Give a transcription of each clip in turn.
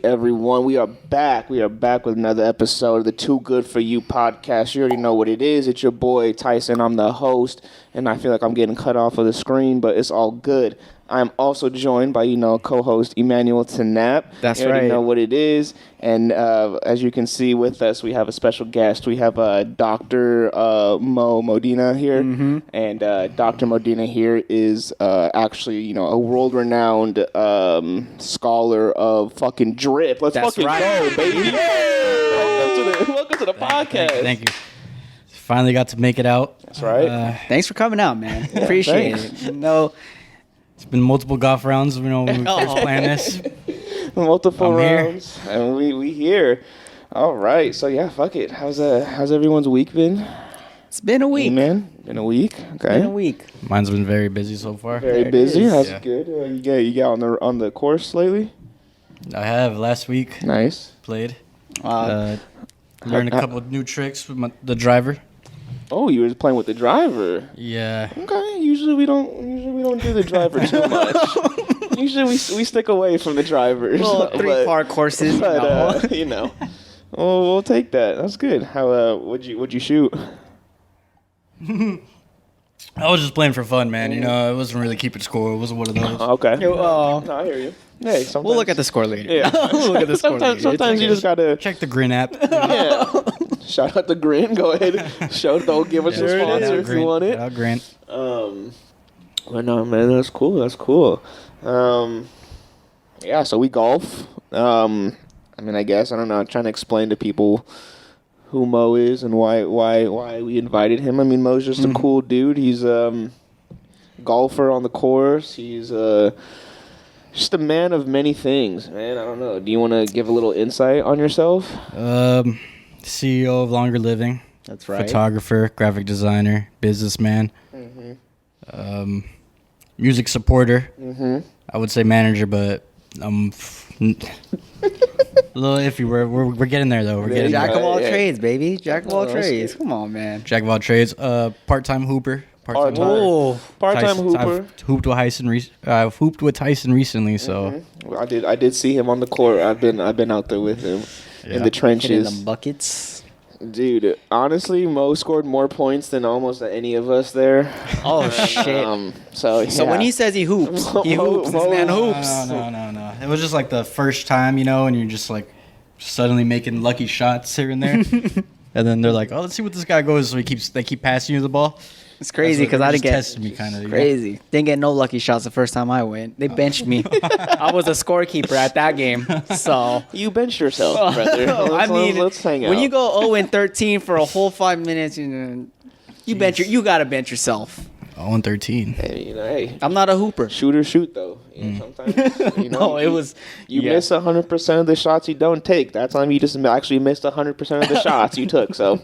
everyone? We are back. We are back with another episode of the Too Good For You podcast. You already know what it is. It's your boy, Tyson. I'm the host, and I feel like I'm getting cut off of the screen, but it's all good. I'm also joined by, co-host Emmanuel Tanap. That's you already right. know what it is. And as you can see with us, we have a special guest. We have Dr. Mo Modena here. Mm-hmm. And Dr. Modena here is actually, a world-renowned scholar of fucking drip. Let's That's fucking right. go, baby. Welcome to the podcast. Thank you. Finally got to make it out. That's right. Thanks for coming out, man. Appreciate thanks. it. It's been multiple golf rounds, when we first planned this. Multiple I'm here. rounds. And we here. All right. So, yeah, fuck it. How's everyone's week been? It's been a week. Man, been a week. Okay. Been a week. Mine's been very busy so far. Very busy. is. That's Yeah. good. You got on the course lately? I have last week Nice. played. Wow. Learned a couple of new tricks with the driver. Oh, you were playing with the driver. Yeah. Okay. Usually we don't do the driver too much. Usually we stick away from the drivers. Well, 3-part courses. But we'll take that. That's good. How would you shoot? I was just playing for fun, man. I wasn't really keeping score. It wasn't one of those. Okay. Oh. No, I hear you. Hey, sometimes We'll look at the score later. Yeah. We'll look at the score later. Sometimes you just gotta. Check the Grin app. Yeah. Shout out to Grant. Go ahead. Don't give us a There it sponsor is. if you want it. Shout out Grant. But no, man, that's cool. That's cool. Yeah, so we golf. I guess I don't know. I'm trying to explain to people who Mo is and why we invited him. I mean, Mo's just a cool dude. He's golfer on the course. He's just a man of many things, man. I don't know. Do you want to give a little insight on yourself? CEO of Longer Living. That's right. Photographer, graphic designer, businessman. Music supporter. I would say manager, but I'm a little iffy. We're getting there though. We're getting Jack there. of all Yeah. trades, baby. Jack of all that's trades. good. Come on, man. Jack of all trades. Part-time hooper. Part-time. Oh. Part-time Tyson- hooper. I've hooped with Tyson recently, so I did see him on the court. I've been out there with him in the Hitting trenches. them buckets. Dude, honestly, Mo scored more points than almost any of us there. Oh, shit. So when he says he hoops, he hoops. This man hoops. no. It was just like the first time, and you're just like suddenly making lucky shots here and there, and then they're like, "Oh, let's see what this guy goes." So they keep passing you the ball. It's crazy because I didn't get tested me kind of. crazy. Didn't get no lucky shots the first time I went. They benched me. I was a scorekeeper at that game. So you benched yourself, brother. Let's hang out. when you go 0-13 for a whole 5 minutes, you gotta bench yourself. 0-13. Hey, I'm not a hooper. shoot or shoot though. Sometimes, No, it was you miss 100% of the shots you don't take. That time you just actually missed 100% of the shots you took. So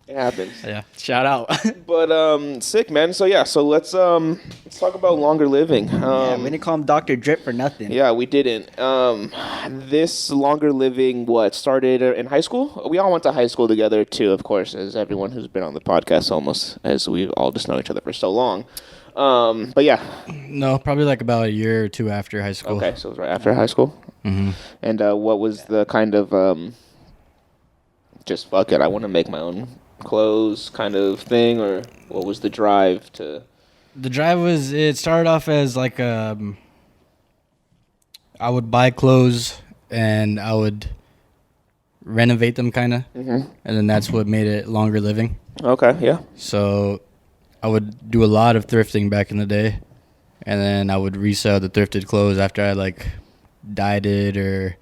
it happens. Yeah. Shout out. But sick, man. So yeah, let's talk about Longer Living. Yeah, we didn't call him Dr. Drip for nothing. Yeah, we didn't. This Longer Living, started in high school? We all went to high school together, too, of course, as everyone who's been on the podcast almost, as we all just know each other for so long. But yeah. No, probably like about a year or two after high school. Okay, so it was right after high school? Mm-hmm. And what was the kind of, just fuck it, I want to make my own clothes kind of thing, or what was the drive to... The drive it started off as like I would buy clothes and I would renovate them kind of, and then that's what made it Longer Living. Okay, yeah. So I would do a lot of thrifting back in the day, and then I would resell the thrifted clothes after I like dyed it or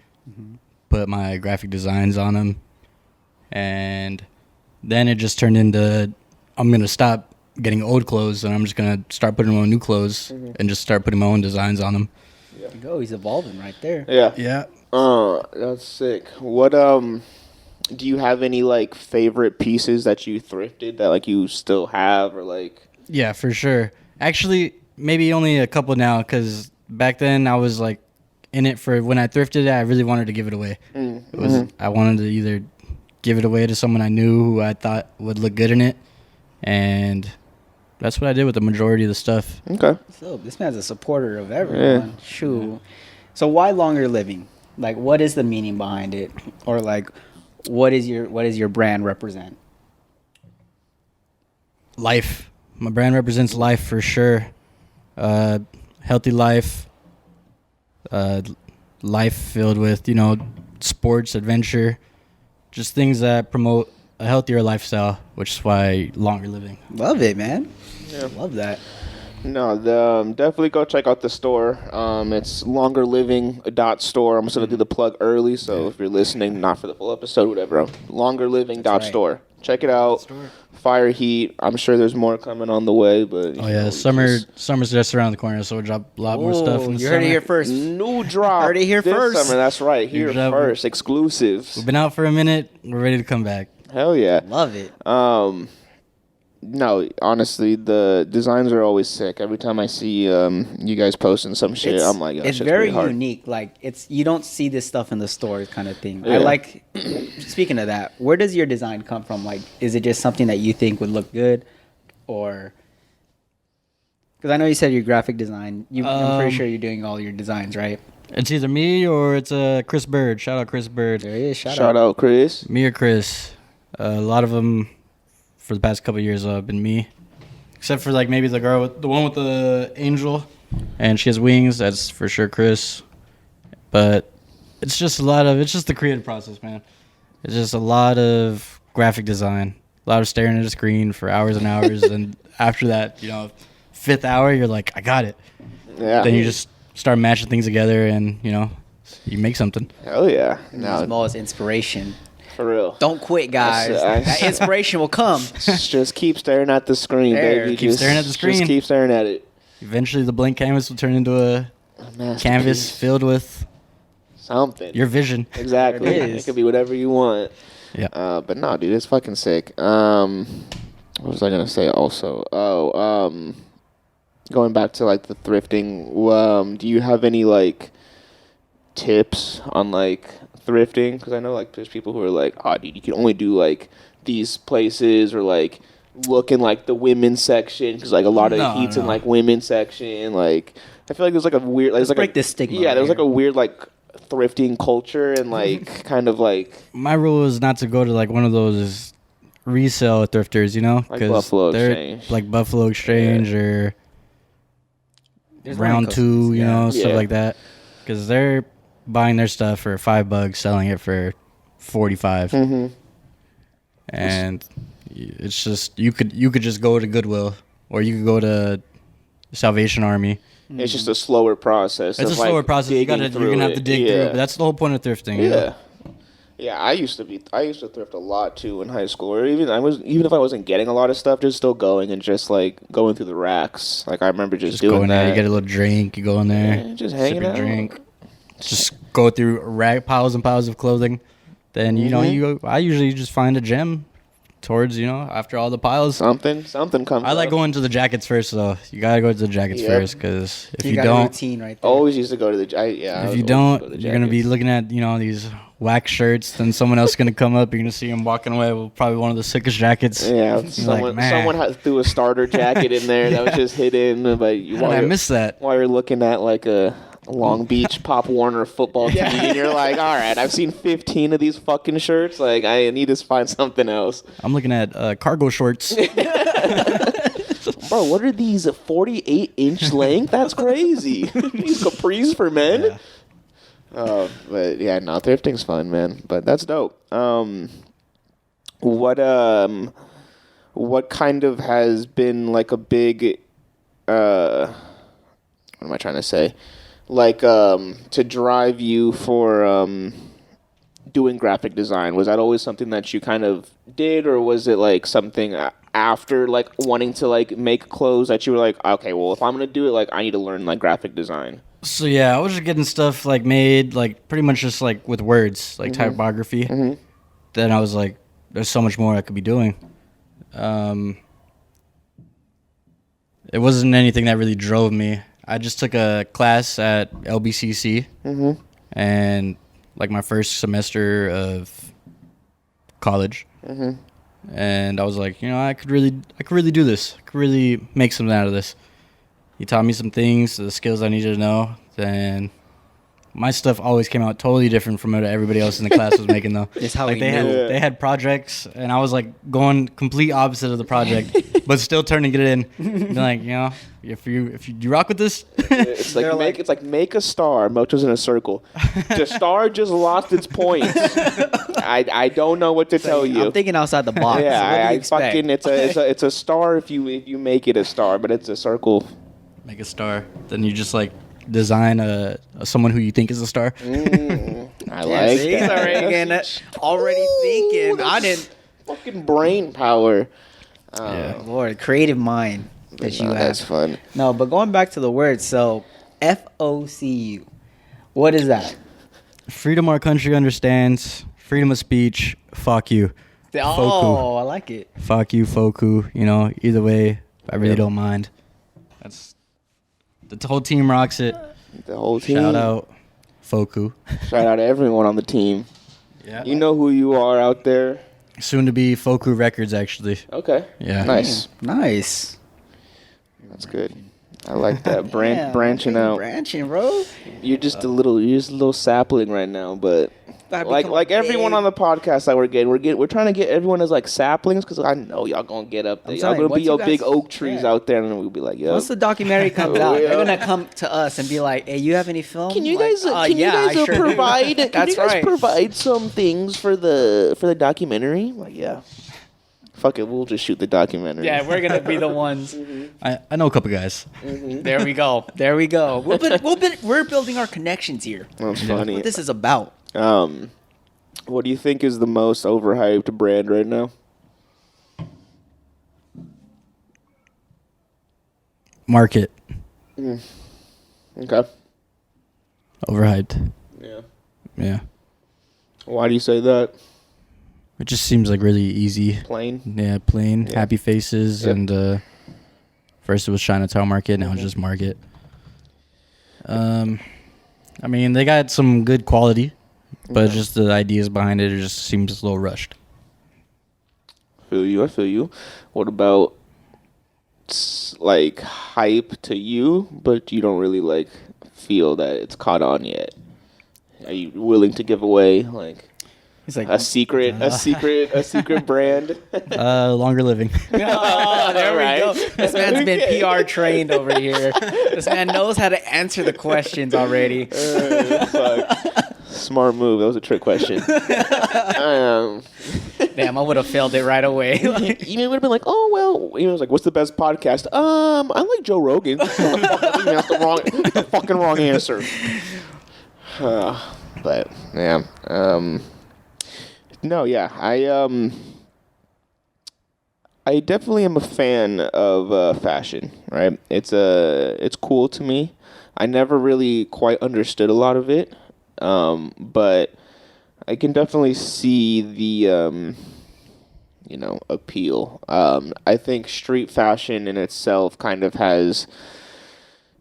put my graphic designs on them, and then it just turned into I'm gonna stop getting old clothes and I'm just gonna start putting my own new clothes and just start putting my own designs on them. There you go. He's evolving right there. Yeah. Yeah. That's sick. What do you have any like favorite pieces that you thrifted that like you still have or like? Yeah, for sure. Actually, maybe only a couple now because back then I was like in it for when I thrifted it. I really wanted to give it away. It was I wanted to either give it away to someone I knew who I thought would look good in it, and that's what I did with the majority of the stuff. Okay. So this man's a supporter of everyone. Yeah. Shoot. So why Longer Living? Like, what is the meaning behind it, or like, what is your brand represent? Life. My brand represents life for sure. Healthy life. Life filled with, sports, adventure, just things that promote a healthier lifestyle, which is why longer living. Love it, man. Yeah. Love that. No, definitely go check out the store. It's longerliving.store. I'm just gonna do the plug early, so if you're listening, not for the full episode, whatever. Longerliving.store. Check it out. Fire heat. I'm sure there's more coming on the way, but summer's just around the corner, so we'll drop a lot more stuff in the You summer. heard it here first. new drop. Heard it here this first. Summer. That's right. Here drop- first. Exclusives. We've been out for a minute. We're ready to come back. Hell yeah. Love it. No, honestly, the designs are always sick. Every time I see you guys posting some shit, I'm like, it's very unique. Like, you don't see this stuff in the stores, kind of thing. Yeah. I like. Speaking of that, where does your design come from? Like, is it just something that you think would look good, or? Because I know you said your graphic design. I'm pretty sure you're doing all your designs, right? It's either me or it's Chris Bird. Shout out Chris Bird. There he is. Shout out, Chris. Me or Chris. A lot of them for the past couple of years have been me, except for like maybe the one with the angel, and she has wings. That's for sure Chris. But it's just the creative process, man. It's just a lot of graphic design, a lot of staring at a screen for hours and hours, and after that, fifth hour, you're like, I got it. Yeah. Then you just start matching things together, and you make something. Hell yeah. Small as inspiration. For real. Don't quit, guys. That inspiration will come. Just keep staring at the screen, baby. Keep staring at the screen. Just keep staring at it. Eventually, the blank canvas will turn into a canvas filled with something. your vision. Exactly. There it is. It could be whatever you want. Yeah. But no, dude, it's fucking sick. What was I gonna say? Also, going back to like the thrifting. Do you have any like tips on like thrifting? Because I know like there's people who are like, oh, dude, you can only do like these places, or like look in like the women's section, because like a lot of heat's in like women's section. Like I feel like there's like a weird like, Let's break this stigma. Yeah, there's like a weird like thrifting culture, and like kind of like My rule is not to go to like one of those resale thrifters, like Buffalo Exchange, like Buffalo Exchange or There's Round one Two, in stuff like that, because they're buying their stuff for $5, selling it for $45, and it's just you could just go to Goodwill, or you could go to Salvation Army. It's just a slower process. It's a slower process. You're gonna have to dig through it. But that's the whole point of thrifting. Yeah. Yeah, I used to thrift a lot too in high school, or even if I wasn't getting a lot of stuff, just still going and just like going through the racks. Like I remember just doing going that. there, you get a little drink, you go in there, just hanging out. Drink, just go through piles and piles of clothing. Then I usually just find a gem towards after all the piles. Something comes. I like going to the jackets first, though. You gotta go to the jackets first, because if you got don't, a routine right there. always used to go to the if you don't, you're gonna be looking at these whack shirts. Then someone else is gonna come up. You're gonna see him walking away with probably one of the sickest jackets. Yeah, someone threw a starter jacket in there that was just hidden. But I missed that. While you're looking at like a Long Beach Pop Warner football team, and you're like, all right, I've seen 15 of these fucking shirts. Like, I need to find something else. I'm looking at cargo shorts. Bro, what are these? 48-inch length? That's crazy. These capris for men? Yeah. But yeah, no, thrifting's fun, man. But that's dope. What kind of has been like a big what am I trying to say? Like to drive you for doing graphic design? Was that always something that you kind of did, or was it like something after like wanting to like make clothes that you were like, okay, well, if I'm gonna do it, like I need to learn like graphic design? So yeah, I was just getting stuff like made like pretty much just like with words, like typography. Then I was like, there's so much more I could be doing. It wasn't anything that really drove me. I just took a class at LBCC, and like my first semester of college, and I was like, I could really do this. I could really make something out of this. He taught me some things, the skills I needed to know. Then my stuff always came out totally different from what everybody else in the class was making though. It's how like we they knew. they had projects and I was like going complete opposite of the project, but still turning it in. Being like, you know, if you rock with this, It's like make a star. Mocho's in a circle. The star just lost its points. I don't know what to tell you. I'm thinking outside the box. Yeah, What do you I expect? fucking it's a star if you make it a star, but it's a circle. make a star. Then you just like design someone who you think is a star. I like He's that. already thinking. I didn't. Fucking brain power. Yeah. Lord, creative mind that you have. That's fun. No, but going back to the word, so FOCU. What is that? Freedom our country understands. Freedom of speech. Fuck you. Oh, I like it. Fuck you, Foku. You know, either way, I really don't mind. That's the whole team rocks it. The whole team. Shout out, Foku. Shout out to everyone on the team. Yeah. You know who you are out there. Soon to be Foku Records, actually. Okay. Yeah. Nice. Nice. That's good. I like that. Damn, Branching dude, out. Branching, bro. You're just a little sapling right now, but Gotta like become everyone big. on the podcast that we're trying to get everyone as like saplings because I know y'all gonna get up there. I'm Y'all telling gonna you, be your once you big guys- oak trees yeah. out there, and then we'll be like, yo. Once the documentary comes out, Yeah. they're gonna come to us and be like, "Hey, you have any film? Can you Like, guys? "Oh, Can yeah, you I guys sure do." provide? Can That's you guys right. provide some things for the documentary? Like, yeah. Fuck it, we'll just shoot the documentary. Yeah, we're gonna be the ones. I know a couple guys. There we go. There we go. We're building our connections here. That's funny. What this is about. What do you think is the most overhyped brand right now? Market. Okay. Overhyped. Yeah. Yeah. Why do you say that? It just seems like really easy. Plain. Yeah, plain, Yeah. happy faces, Yep. and first it was Chinatown Market, now it's just Market. I mean, they got some good quality, but just the ideas behind it just seems a little rushed. I feel you. What about like hype to you, but you don't really like feel that it's caught on yet? Are you willing to give away like He's like, a secret brand? Longer living. oh, there we Right. go. This man's been Okay. PR trained over here. This man knows how to answer the questions already. Fuck. Smart move. That was a trick question. Damn, I would have failed it right away. You would have been like, oh well. You know, it's like, what's the best podcast? I like Joe Rogan. That's the fucking wrong answer. But yeah. No, yeah. I definitely am a fan of fashion. Right? It's cool to me. I never really quite understood a lot of it, but I can definitely see the appeal. I think street fashion in itself kind of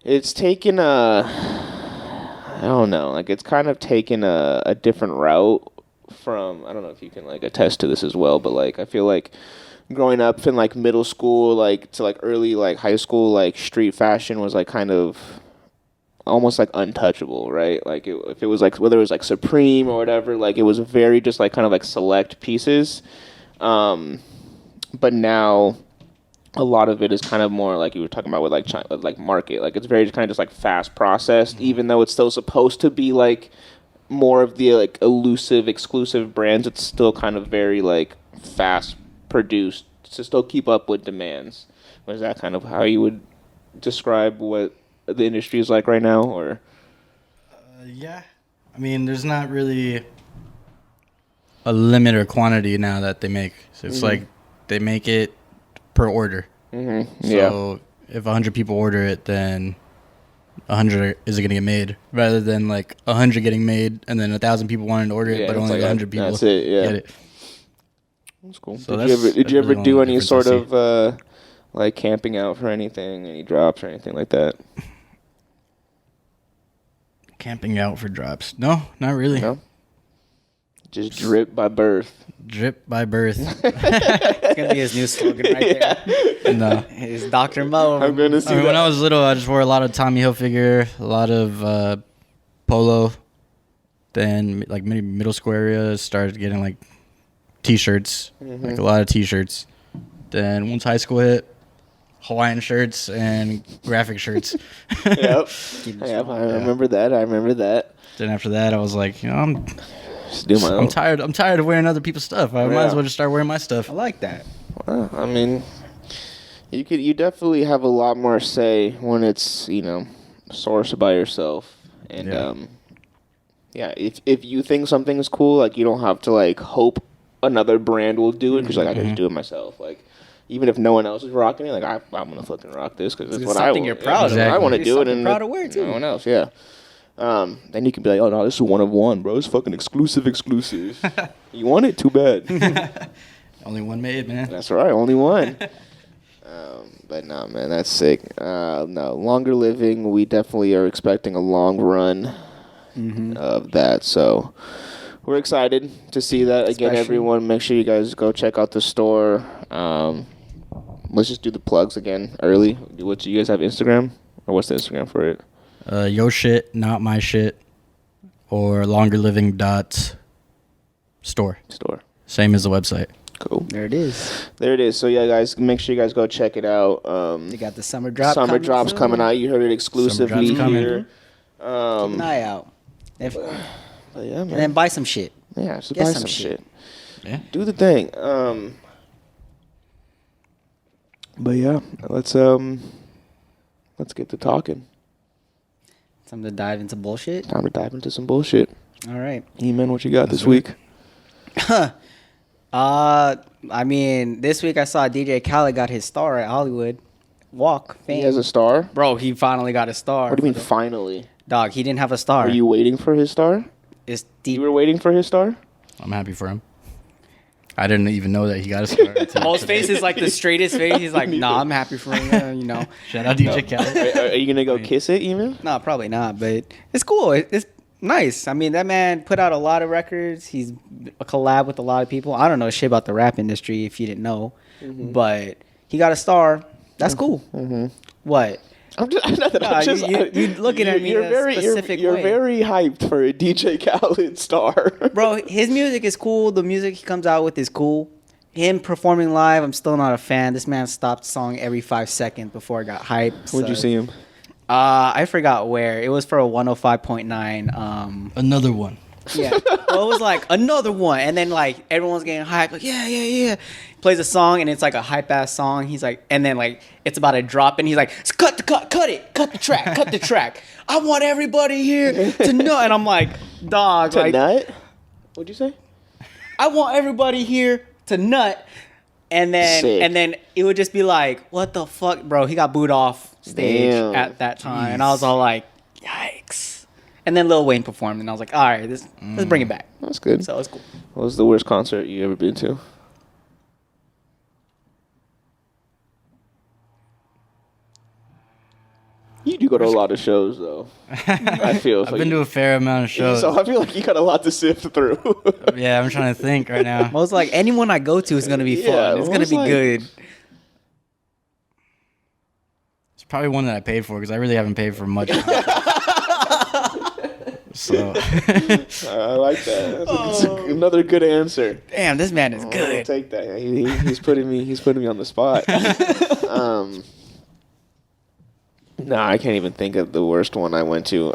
it's taken I don't know, like it's kind of taken a different route from, I don't know if you can like attest to this as well, but like I feel like growing up in like middle school, like to like early like high school, like street fashion was like kind of almost like untouchable, right? Like if it was like, whether it was like Supreme or whatever, like it was very just like kind of like select pieces. But now a lot of it is kind of more like you were talking about with like China, like Market. Like it's very kind of just like fast processed, even though it's still supposed to be like more of the like elusive, exclusive brands. It's still kind of very like fast produced to still keep up with demands. Was that kind of how you would describe what the industry is like right now, or? Yeah. I mean, there's not really a limit or quantity now that they make. So it's like they make it per order. Mm-hmm. So if 100 people order it, then 100 is going to get made, rather than like 100 getting made and then 1,000 people wanting to order it, Yeah, but it's only like 100 people that's it, yeah. get it. That's cool. So Did you that's ever really do one of the any sort differences of like camping out for anything, any drops or anything like that? Camping out for drops? No, not really. No. Just drip by birth. Drip by birth. It's gonna be his new slogan right there. No. His Dr. Mo. I'm gonna see I mean, that. when I was little, I just wore a lot of Tommy Hilfiger, a lot of polo, Then like maybe middle school area started getting like t-shirts, like a lot of t-shirts. Then once high school hit, Hawaiian shirts and graphic shirts. Yep. Yep. I remember that. Then after that, I was like, you know, Just do my own. I'm tired of wearing other people's stuff. I might as well just start wearing my stuff. I like that. Well, I mean, you definitely have a lot more say when it's, you know, sourced by yourself. And if you think something is cool, like, you don't have to like hope another brand will do it, because like I can just do it myself. Like, even if no one else is rocking it, like I'm gonna fucking rock this because it's what I want. You're proud of. I want to do it, and proud of wear too. No one else, yeah. Then you can be like, oh no, this is one of one, bro. It's fucking exclusive. You want it? Too bad. Only one made, man. That's right, only one. But no, man, that's sick. No, longer living. We definitely are expecting a long run of that. So we're excited to see that. Again, everyone, make sure you guys go check out the store. Let's just do the plugs again early. What, do you guys have Instagram? Or what's the Instagram for it? Yo shit, not my shit, or longerliving.store. Same as the website. Cool. There it is. So yeah, guys, make sure you guys go check it out. They got the summer drop. Drops coming out. You heard it exclusively here. Keep an eye out. But yeah, man. And then buy some shit. Yeah, just Get buy some some shit. shit. Yeah. Do the thing. But yeah, let's get to talking. Time to dive into bullshit. Time to dive into some bullshit. All right. Eman, what you got this week? I mean, this week I saw DJ Khaled got his star at Hollywood Walk Fame. He has a star? Bro, he finally got a star. What do you mean finally? Dog, he didn't have a star. Are you waiting for his star? It's deep. You were waiting for his star? I'm happy for him. I didn't even know that he got a star. Most face is like the straightest face. He's like, nah, I'm happy for him, you know. Shout out DJ Khaled. Are you going to go kiss it, Eman? No, probably not, but it's cool. It's nice. I mean, that man put out a lot of records. He's a collab with a lot of people. I don't know shit about the rap industry if you didn't know, but he got a star. That's cool. What? I'm just you looking at me in a specific you're way. very hyped for a DJ Khaled star. Bro, his music is cool. The music he comes out with is cool. Him performing live, I'm still not a fan. This man stopped song every 5 seconds before it got hyped. Where'd you see him? I forgot where. It was for a 105.9. Another one. Yeah. Well, it was like another one. And then like everyone's getting hyped. Like, yeah. Plays a song and it's like a hype ass song. He's like, and then like it's about to drop and he's like, cut the track. I want everybody here to know. And I'm like, dog. To like, nut? What'd you say? I want everybody here to nut. And then it would just be like, what the fuck, bro? He got booed off stage at that time. And I was all like, yikes. And then Lil Wayne performed, and I was like, all right, let's bring it back. That's good. So it's cool. What was the worst concert you ever been to? You do go to a lot of shows, though. I feel. I've been to a fair amount of shows. So I feel like you got a lot to sift through. Yeah, I'm trying to think right now. Most like anyone I go to is gonna be fun. It's gonna be good. It's probably one that I paid for because I really haven't paid for much. So I like that. That's another good answer. Damn, this man is I'll good. take that. He's putting me on the spot. No, I can't even think of the worst one I went to.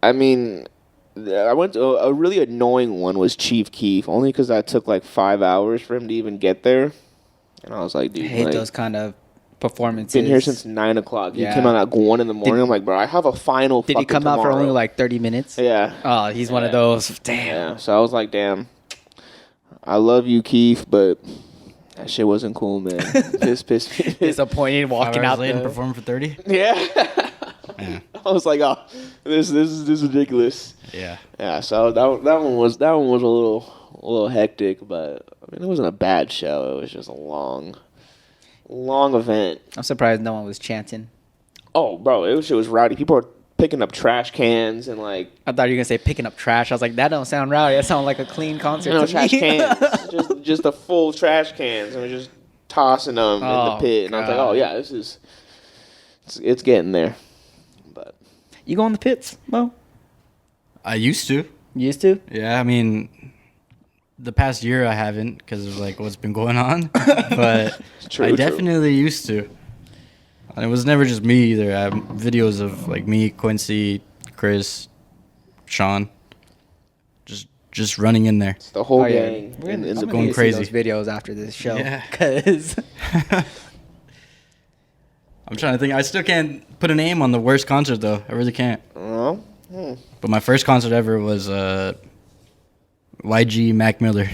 I mean, I went to a really annoying one was Chief Keef, only because that took like 5 hours for him to even get there. And I was like, dude, I hate like, those kind of performances. been here since 9 o'clock. He Yeah. came out at 1 in the morning. I'm like, bro, I have a final. Did he come out for only like 30 minutes? Yeah. Oh, he's one of those. Damn. Yeah. So I was like, damn. I love you, Keith, but that shit wasn't cool, man. Piss me. Disappointed walking out late and there. performing for 30. Yeah. Yeah. I was like, oh, this is ridiculous. Yeah. Yeah. So that one was a little hectic, but I mean, it wasn't a bad show. It was just a long event. I'm surprised no one was chanting. Oh, bro, shit was rowdy. People were picking up trash cans and like. I thought you were gonna say picking up trash. I was like, that don't sound rowdy. That sounds like a clean concert. No to trash me. cans, just the full trash cans, and we're just tossing them in the pit. And I was like, oh yeah, it's getting there. But You go in the pits, Mo? I used to. You used to? Yeah, I mean, the past year I haven't because of like what's been going on, but I definitely used to. And it was never just me either. I have videos of like me, Quincy, Chris, Sean, just running in there. It's the whole gang. I'm going crazy. Those videos after this show. Yeah. Cause I'm trying to think. I still can't put a name on the worst concert though. I really can't. But my first concert ever was YG Mac Miller.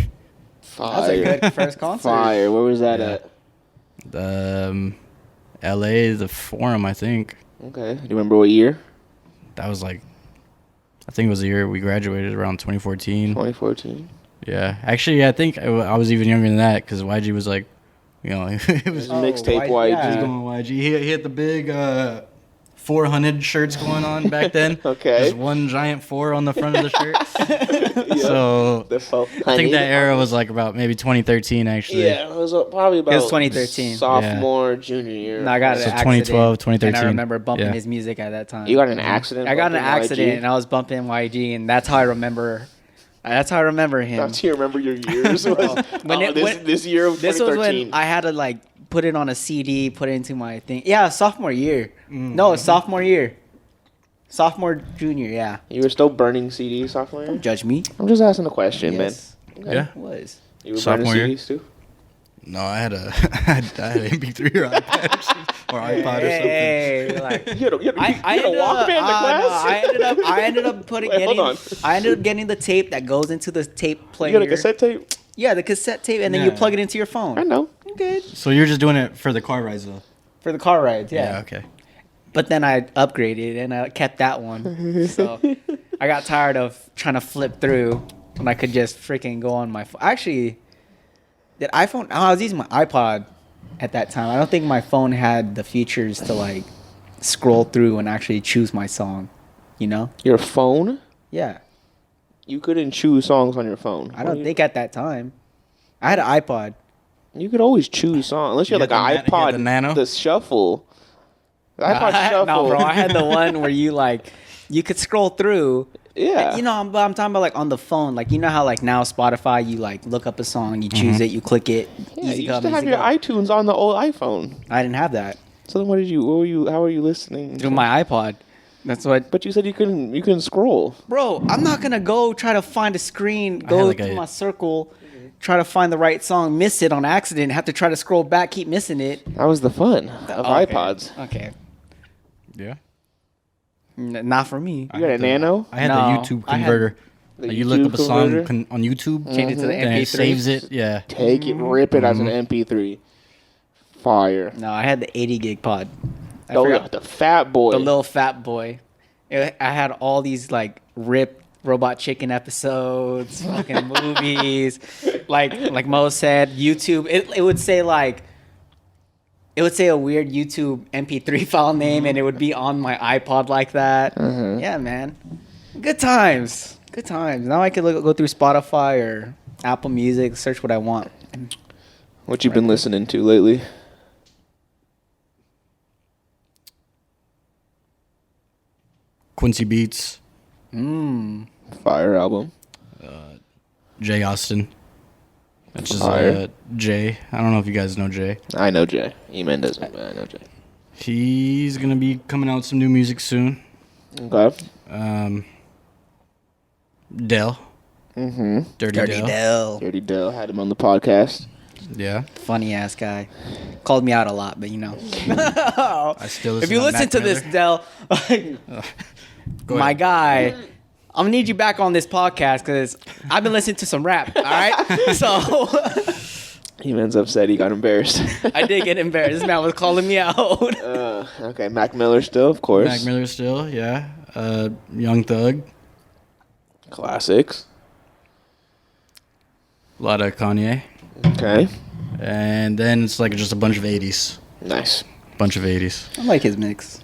Fire. That's a good first concert. Fire. Where was that at? LA, the Forum, I think. Okay. Do you remember what year? That was like, I think it was the year we graduated, around 2014. 2014. Yeah. Actually, I think I was even younger than that because YG was like, you know, it was mixtape YG. He was going YG. He had the big 400 shirts going on back then. Okay. Just one giant 4 on the front of the shirt. Yep. So I think that era was like about maybe 2013 actually. Yeah, it was probably about 2013. Sophomore, junior year. No, I got So an accident. 2012, 2013. And I remember bumping Yeah. his music at that time. You got in an accident? I got in an bumping accident YG? and I was bumping YG, and that's how I remember. That's how I remember him. That's how you remember your years. This year of 2013. This was when I had to like put it on a CD, put it into my thing. Yeah, sophomore year. Mm-hmm. No, sophomore year. Sophomore, junior, yeah. You were still burning CDs sophomore year? Don't judge me. I'm just asking a question, Yes. man. Yeah. It was. You were Sophomore burning year? CDs too? No, I had an MP3 or iPad or iPod or something. Hey, like, You had a I Walkman to class? I ended up putting Wait, hold on. I ended up getting the tape that goes into the tape player. You got a cassette tape? Yeah, the cassette tape, and then you Yeah. plug it into your phone. I know. Good. So you're just doing it for the car rides though? For the car rides, yeah. Okay. But then I upgraded and I kept that one. So I got tired of trying to flip through when I could just freaking go on my phone. Actually, that iPhone, I was using my iPod at that time. I don't think my phone had the features to like scroll through and actually choose my song, you know? Your phone? Yeah. You couldn't choose songs on your phone. I don't think at that time. I had an iPod. You could always choose songs. Unless you had like You an had the iPod, Nano? the shuffle. The iPod shuffle. No, bro, I had the one where you could scroll through. Yeah. You know, I'm talking about like on the phone. Like, you know how like now Spotify, you like look up a song, you choose it, you click it. Yeah, easy you come, used to have easy your go. iTunes on the old iPhone. I didn't have that. So then how were you listening? Through my iPod. That's what. But you said you couldn't scroll. Bro, I'm not going to go try to find a screen, go like through a- my circle, try to find the right song, miss it on accident, have to try to scroll back, keep missing it. That was the fun of Okay. iPods. Okay. Yeah. Not for me. You got a Nano? I had No, the YouTube I had converter. the Like, you look YouTube up a song converter? on YouTube, Change it to the and MP3. it saves it. Yeah. Take it, rip it as an MP3. Fire. No, I had the 80 gig pod. I Oh, forgot. the fat boy. The little fat boy. I had all these like ripped Robot Chicken episodes, fucking movies. Like Mo said, YouTube. It would say like, it would say a weird YouTube MP3 file name, and it would be on my iPod like that. Yeah, man. Good times. Good times. Now I could go through Spotify or Apple Music, search what I want. What you been listening to lately? Quincy Beats, Fire album. Jay Austen. That's just Fire. Jay. I don't know if you guys know Jay. I know Jay. Eman doesn't, but I know Jay. He's gonna be coming out with some new music soon. Okay. Dell. Mm-hmm. Dirty Dell. Dell. Dirty Dell had him on the podcast. Yeah. Funny ass guy. Called me out a lot, but you know. I still listen If you to listen Mac to this, Miller. Dell, Go my ahead. guy, I'm gonna need you back on this podcast because I've been listening to some rap. All right, so Eman's upset. He got embarrassed. I did get embarrassed. This man was calling me out. Okay, Mac Miller still, of course. Mac Miller still, yeah. Young Thug. Classics. A lot of Kanye. Okay. And then it's like just a bunch of 80s. Nice. Bunch of 80s. I like his mix.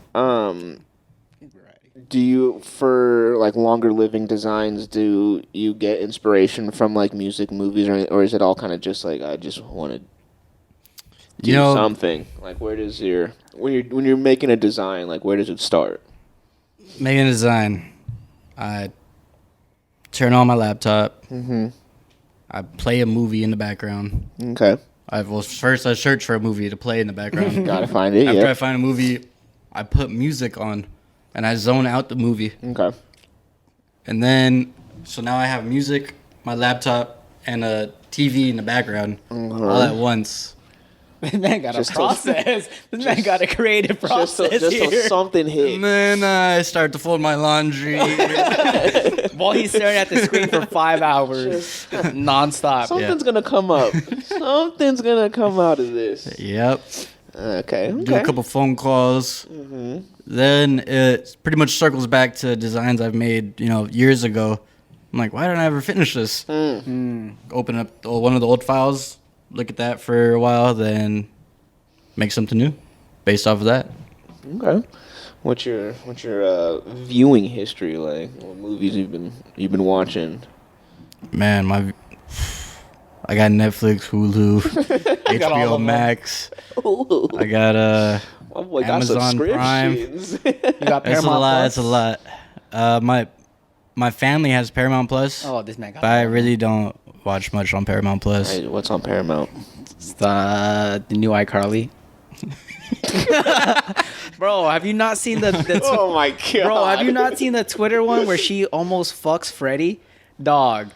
Do you, for like longer living designs, do you get inspiration from like music, movies, or is it all kind of just like I just want to do You know, something? Like where does your when you're making a design, like where does it start? Making a design. I turn on my laptop. Mm-hmm. I play a movie in the background. Okay. First I search for a movie to play in the background. Gotta find it. After I find a movie, I put music on, and I zone out the movie. Okay. And then, so now I have music, my laptop, and a TV in the background all at once. This man got a process. This man got a creative process just here. so something hit. And then I start to fold my laundry. While he's staring at the screen for 5 hours, nonstop. Something's gonna come up. Something's gonna come out of this. Yep. Okay. Do a couple phone calls. Mm-hmm. Then it pretty much circles back to designs I've made, years ago. I'm like, why didn't I ever finish this? Open up one of the old files, look at that for a while, then make something new based off of that. Okay. What's your viewing history like? What movies you've been watching? Man, I got Netflix, Hulu, HBO Max. Ooh. I got My boy got Amazon Prime. subscriptions. You got It's Paramount Plus? a lot. My family has Paramount Plus. Oh, this man got But I really don't watch much on Paramount Plus. Hey, what's on Paramount? It's the new iCarly. Bro, have you not seen the Oh my god! Bro, have you not seen the Twitter one where she almost fucks Freddy? Dog.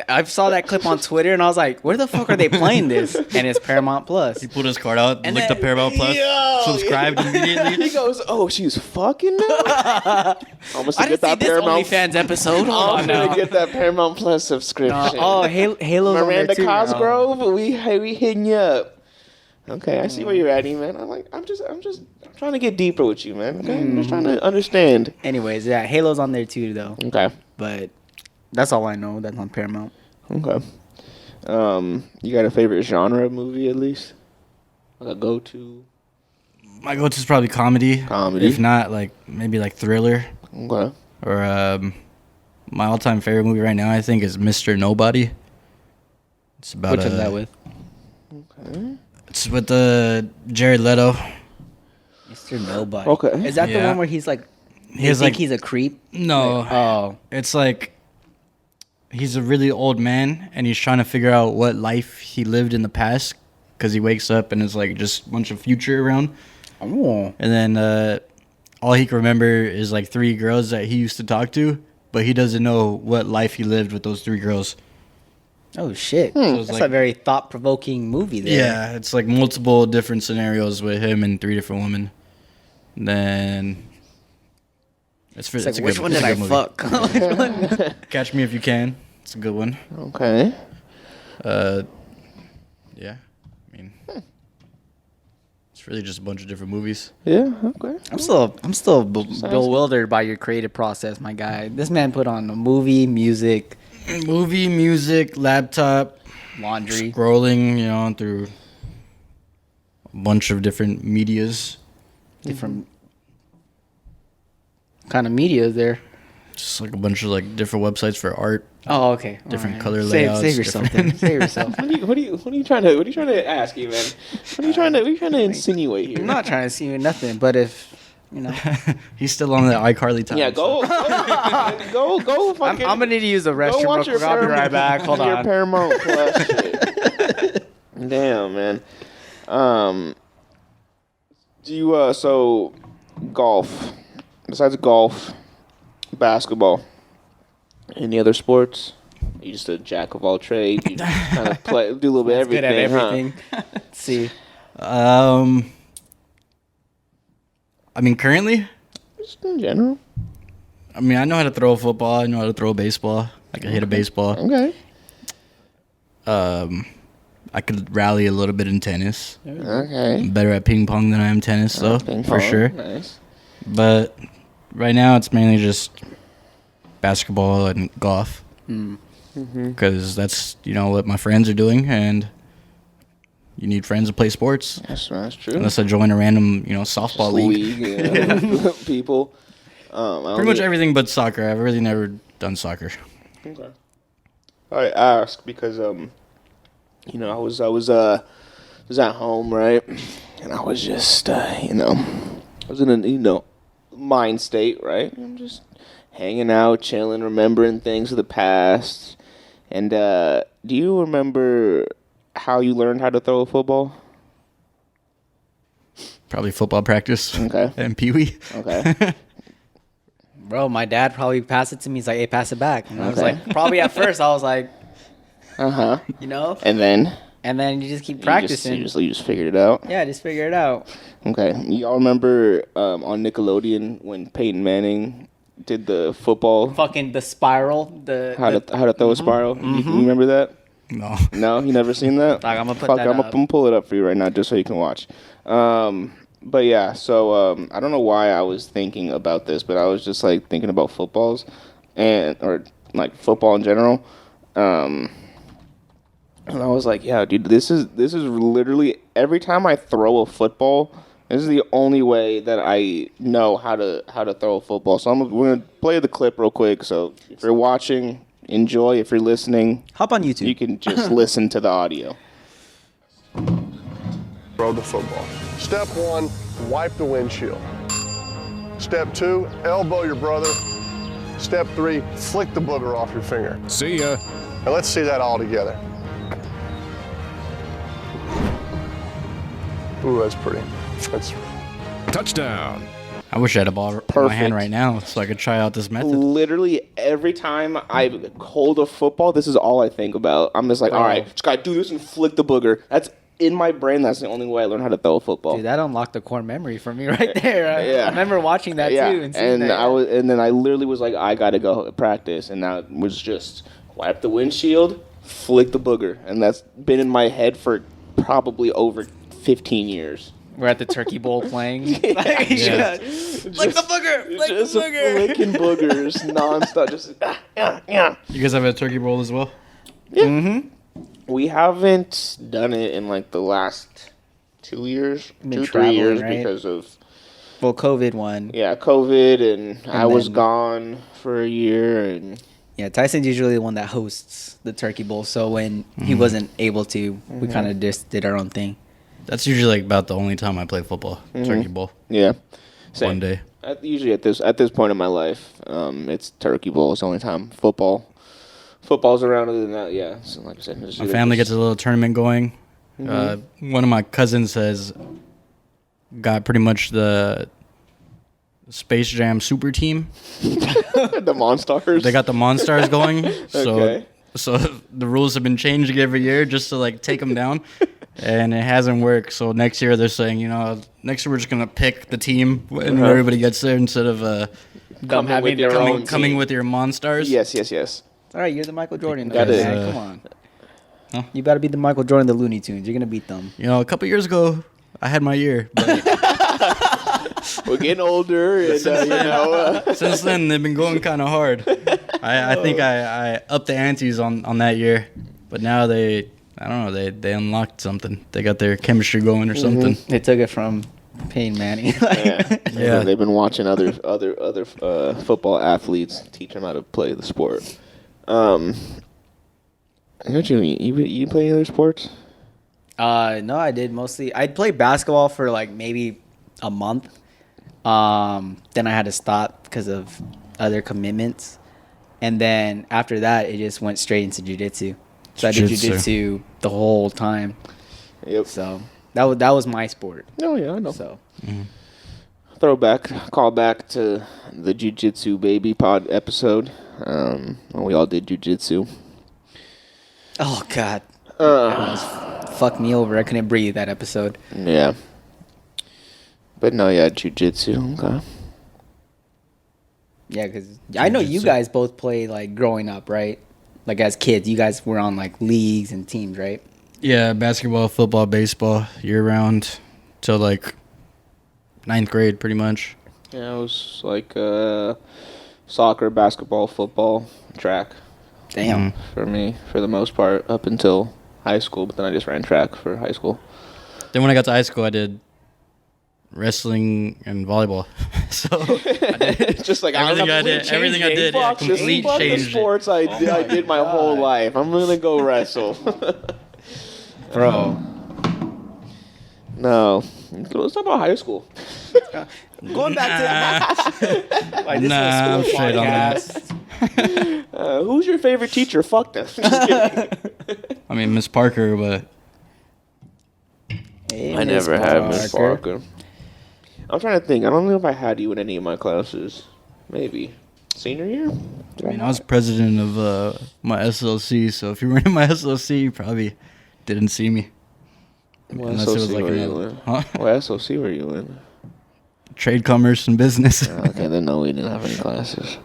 I saw that clip on Twitter and I was like, where the fuck are they playing this? And it's Paramount Plus. He pulled his card out, And looked then- up Paramount Plus, subscribed immediately. He goes, "Oh, she's fucking now." I'm gonna I get didn't see that this Paramount. OnlyFans episode. Hold I'm on gonna now. get that Paramount Plus subscription. Halo's on Miranda there too. Cosgrove, we hitting you up. Okay, I see where you're at, man. I'm trying to get deeper with you, man. Okay, I'm just trying to understand. Anyways, yeah, Halo's on there too, though. Okay. But that's all I know. That's on Paramount. Okay. You got a favorite genre of movie at least? Like a go-to? My go-to is probably comedy. Comedy. If not, maybe thriller. Okay. Or my all-time favorite movie right now, I think, is Mr. Nobody. It's about Which is that with? Okay. It's with Jared Leto. Mr. Nobody. Okay. Is that the Yeah. one where he's like, He has, he's a creep? No. Oh. It's he's a really old man, and he's trying to figure out what life he lived in the past, because he wakes up and it's just a bunch of future around. Oh. And then all he can remember is 3 girls that he used to talk to, but he doesn't know what life he lived with those 3 girls. Oh, shit. So it's That's a very thought-provoking movie there. Yeah, it's multiple different scenarios with him and 3 different women. And then it's It's like, a which good, one it's did a I good movie. fuck? Catch Me If You Can. It's a good one. Okay. Yeah, I mean, it's really just a bunch of different movies. Yeah. Okay. I'm still bewildered by your creative process, my guy. This man put on a movie, music, Movie, music, laptop, laundry. scrolling, through a bunch of different medias. Different kind of media is there. Just a bunch of different websites for art. Oh, okay. Different All color Save layouts, yourself. different- Then. Save yourself. What are you trying to ask, you, man? What are you trying to insinuate here? I'm not trying to see you nothing, but if He's still on the iCarly time. Yeah, go. Go. I'm Fucking. gonna need to use the Go restroom real watch your quick. I'll be right back. Hold your on. Paramount Plus shit. Damn, man. Do you so golf? Besides golf, basketball, any other sports? Are you just a jack of all trades? You kind of do a little bit of Good everything, at everything. Let's see. I mean, currently, Just in general. I know how to throw a football. I know how to throw a baseball. I can hit a baseball. Okay. I could rally a little bit in tennis. Okay. I'm better at ping pong than I am tennis, though, Ping for pong, sure. Nice. But right now, it's mainly just basketball and golf. Because that's, what my friends are doing, and you need friends to play sports. That's true. Unless I join a random, softball league. Yeah. People. Pretty much everything but soccer. I've really never done soccer. Okay. I ask because I was at home, right, and I was just I was in a mind state, right? I'm just hanging out, chilling, remembering things of the past. And do you remember how you learned how to throw a football? Probably football practice. Okay. And Pee-wee. Okay. Bro, my dad probably passed it to me. He's like, hey, pass it back. And I was Okay. like, probably at first, I was like, Uh-huh. you know? And then? And then you just keep practicing. You just figured it out? Yeah, just figure it out. Okay. Y'all remember on Nickelodeon when Peyton Manning did the football? Fucking the spiral. How to throw a spiral? You remember that? No. No? You never seen that? Dog, I'm gonna put Fuck, that I'm up. gonna pull it up for you right now just so you can watch. But yeah, so I don't know why I was thinking about this, but I was just like thinking about footballs or like football in general. And I was like, yeah, dude, this is literally every time I throw a football, this is the only way that I know how to throw a football. So we're gonna play the clip real quick. So if you're watching, enjoy. If you're listening, Hop on YouTube. you can just listen to the audio. Throw the football. Step 1, wipe the windshield. Step 2, elbow your brother. Step 3, flick the booger off your finger. See ya. And let's see that all together. Ooh, that's pretty. That's Touchdown. I wish I had a ball in my Perfect. hand right now so I could try out this method. Literally every time I hold a football, this is all I think about. I'm just like, all right, just gotta do this and flick the booger. That's in my brain. That's the only way I learned how to throw a football. Dude, that unlocked a core memory for me right there. Yeah. I remember watching that too. And seeing that. And then I literally was like, I gotta go practice, and now it was just wipe the windshield, flick the booger, and that's been in my head for probably over 15 years. We're at the Turkey Bowl playing. Yeah. Flick the booger! Flick the Just booger! flicking boogers nonstop. Just yeah. You guys have a turkey bowl as well? We haven't done it in like the last 2 years, Been 2-3 traveling, years right? because of COVID one. COVID, and I was then- gone for a year, and Yeah, Tyson's usually the one that hosts the Turkey Bowl. So when he wasn't able to, we kind of just did our own thing. That's usually like about the only time I play football. Turkey bowl. yeah, same. One day. Usually at this point in my life, it's Turkey Bowl. It's the only time football's around. Other than that, yeah. So like I said, My family gets a little tournament going. One of my cousins has got pretty much the Space Jam super team. the Monstars. They got the Monstars going. Okay. So the rules have been changing every year just to like take them down. And it hasn't worked. So next year they're saying, next year we're just going to pick the team and everybody gets there instead of Coming with your own coming team. with your Monstars. Yes. All right, you're the Michael Jordan. Got it. Man. Come on. You got to be the Michael Jordan, the Looney Tunes. You're going to beat them. A couple years ago, I had my year. But We're getting older, and since then, they've been going kind of hard. I think I upped the antes on that year. But now they unlocked something. They got their chemistry going or something. They took it from Peyton Manning. Yeah. They've been watching other football athletes teach them how to play the sport. You play any other sports? No, I did mostly. I'd play basketball for like maybe a month. Then I had to stop because of other commitments. And then after that, it just went straight into jiu-jitsu. So I did jiu-jitsu the whole time. Yep. So that was my sport. Oh yeah, I know. So Call back to the Jiu-Jitsu Baby Pod episode. When we all did Jiu-Jitsu. oh god, fuck me over. I couldn't breathe that episode. Yeah. But no, yeah, Jiu-Jitsu. Okay. Yeah, because I know you guys both played like growing up, right? Like as kids, you guys were on like leagues and teams, right? Yeah, basketball, football, baseball, year round till like 9th grade, pretty much. Yeah, it was like soccer, basketball, football, track. Damn. For me, for the most part, up until high school. But then I just ran track for high school. Then when I got to high school, I did wrestling and volleyball. So I did Just like everything I did, yeah, Fuck complete the changed. sports I did my whole life. I'm gonna go wrestle. Bro. No, let's talk about high school. Going back to like this Nah, I'm is a school straight on that. podcast. Who's your favorite teacher? Fuck them. Just kidding. I mean, Miss Parker, but Hey, I Miss never had Miss Parker. Parker. I'm trying to think. I don't know if I had you in any of my classes. Maybe senior year. I mean, I was president of my SLC, so if you were in my SLC, you probably didn't see me. What Unless it was SOC like were you another- in? Huh? What SOC were you in? Trade, commerce, and business. Okay, then no, we didn't have any classes.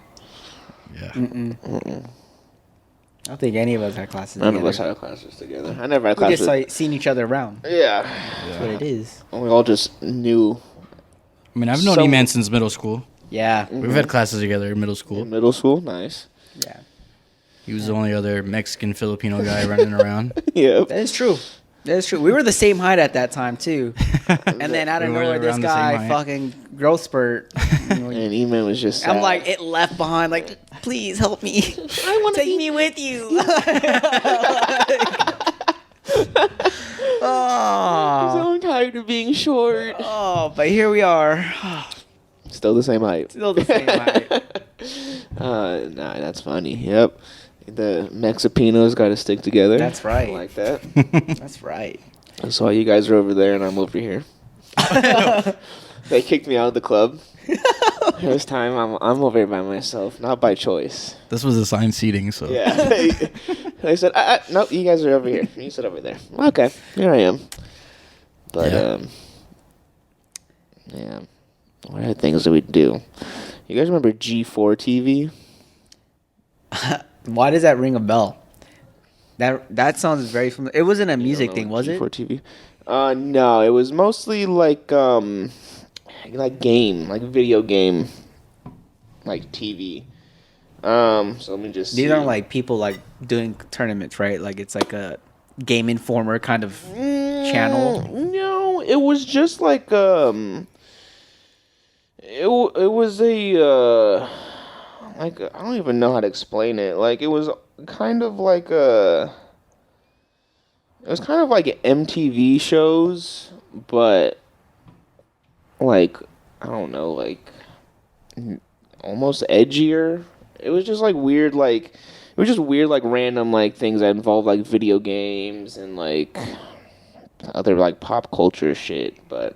Yeah. I don't think any of us had classes. None of together. us had classes together. I never had We classes. just like seen each other around. Yeah. That's what it is. We all just knew I mean, I've known Some- Eman since middle school. Yeah. We've had classes together in middle school. in middle school. Nice. Yeah. He was the only other Mexican Filipino guy running around. Yep. That is true. That is true. We were the same height at that time too. And then out of We were nowhere, this around the same guy height. fucking growth spurt. And Eman was just. I'm sad. like, it left behind. Like, please help me. I want to take me with you. Oh, I'm tired of being short. oh, but here we are. Still the same height. Still the same height. Nah, that's funny. Yep. The Mexipinos got to stick together. That's right. I like that. That's right. That's why you guys are over there and I'm over here. They kicked me out of the club. This time I'm over here by myself, not by choice. This was assigned seating, so Yeah. They said, nope, you guys are over here. You sit over there. Okay, here I am. But, yeah. What other things do we do? You guys remember G4 TV? Why does that ring a bell? That sounds very familiar. It wasn't a music thing, was it? G4 TV? No, it was mostly like game, like video game, like TV. So let me just. These see. aren't like people like doing tournaments, right? Like it's like a Game Informer kind of channel. No, it was just like it was a like I don't even know how to explain it. Like it was kind of like MTV shows, but like I don't know, like almost edgier. It was just like weird, like random like things that involve like video games and like other like pop culture shit. But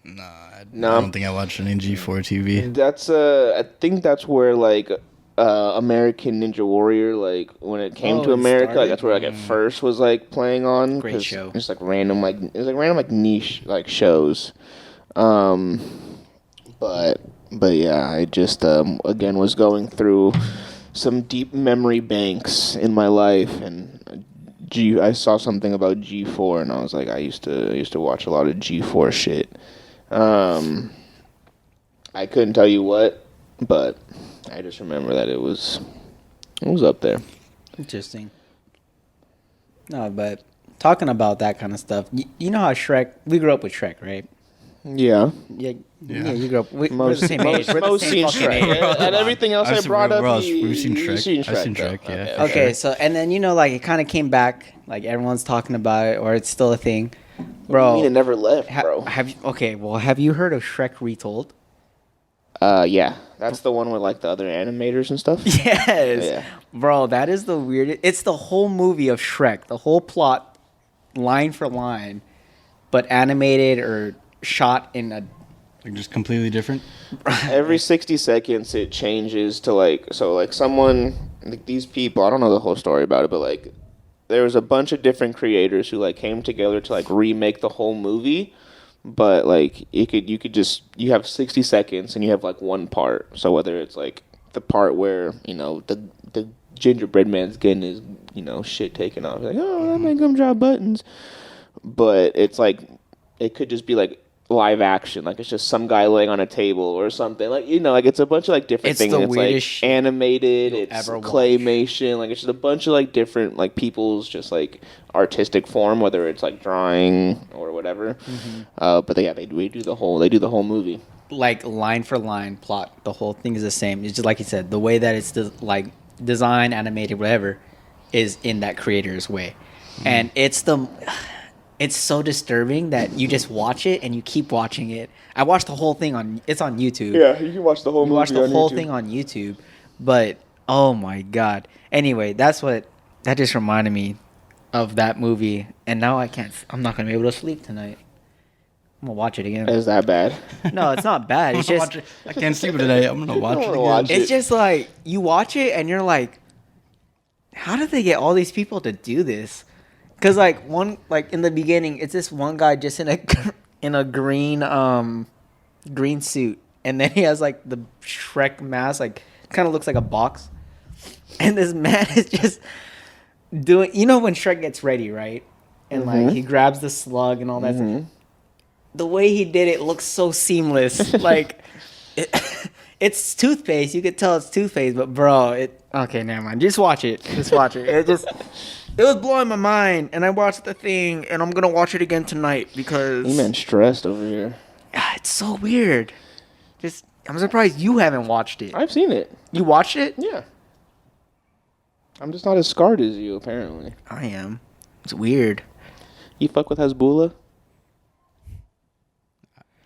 I no, don't think I watched any G4 TV. that's I think that's where like American Ninja Warrior, like when it came to it America, like started? that's where like at first was like playing on. Great 'cause show. It's like random like niche like shows. But yeah, I just again was going through some deep memory banks in my life, and I saw something about G4, and I was like, I used to watch a lot of G4 shit. I couldn't tell you what, but I just remember that it was up there. Interesting. No, but talking about that kind of stuff, you know how Shrek? We grew up with Shrek, right? Yeah. Yeah, you grew up. We're the Most same age. We're the most same seen fucking Shrek. age. Yeah, and everything else I brought up, we've seen you've Shrek. I've seen though. Shrek, yeah. Okay. Okay, so and then like it kind of came back, like everyone's talking about it, or it's still a thing, bro. I mean, it never left, bro. Have you heard of Shrek Retold? Yeah, that's the one with like the other animators and stuff. Yes, Yeah. bro. That is the weirdest. It's the whole movie of Shrek, the whole plot, line for line, but animated or shot in a. Like just completely different. Every 60 seconds, it changes to like someone like these people. I don't know the whole story about it, but like there was a bunch of different creators who like came together to like remake the whole movie. But like you have 60 seconds and you have like one part. So whether it's like the part where the gingerbread man's getting his shit taken off, like I make him drop buttons, but it's like it could just be like live action, like it's just some guy laying on a table or something, like like it's a bunch of like different It's things. the It's weirdest like shit animated, you'll it's ever watch. claymation, like it's just a bunch of like different like people's just like artistic form, whether it's like drawing or whatever. But they do the whole movie. Like line for line plot, the whole thing is the same. It's just like you said, the way that it's like design, animated, whatever, is in that creator's way, and it's it's so disturbing that you just watch it and you keep watching it. I watched the whole thing it's on YouTube. Yeah, you can watch the whole You movie watch the on whole YouTube. thing on YouTube, but oh my god. Anyway, that just reminded me of that movie, and now I'm not gonna be able to sleep tonight. I'm gonna watch it again. Is that bad? No, it's not bad. It's just I can't sleep today. I'm gonna watch it wanna again. watch it's just like you watch it and you're like, how did they get all these people to do this? Because like in the beginning, it's this one guy just in a green suit, and then he has like the Shrek mask, like kind of looks like a box, and this man is just doing. You know when Shrek gets ready, right? And like he grabs the slug and all that stuff. The way he did it looks so seamless. Like it's toothpaste. You could tell it's toothpaste, but bro, okay, never mind. Just watch it. Just watch it. It was blowing my mind, and I watched the thing, and I'm gonna watch it again tonight because Eman stressed over here. it's so weird. I'm surprised you haven't watched it. I've seen it. You watched it? Yeah. I'm just not as scarred as you, apparently. I am. It's weird. You fuck with Hezbollah?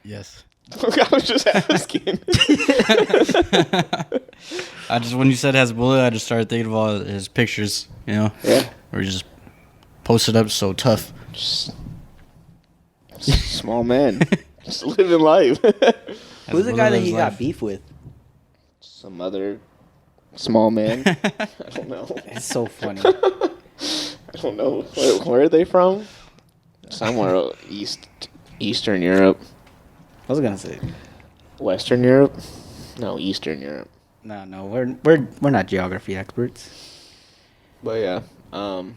Yes. I was just asking. When you said Hezbollah, I just started thinking of all his pictures, you know? Yeah. Where he just posted up so tough. Just small man. Just living life. Who's the guy that Hezbollah he lives got life. beef with? Some other small man. I don't know. It's so funny. I don't know. Where are they from? Somewhere Eastern Europe. I was gonna say, Western Europe? No, Eastern Europe. no, we're not geography experts. But yeah, I don't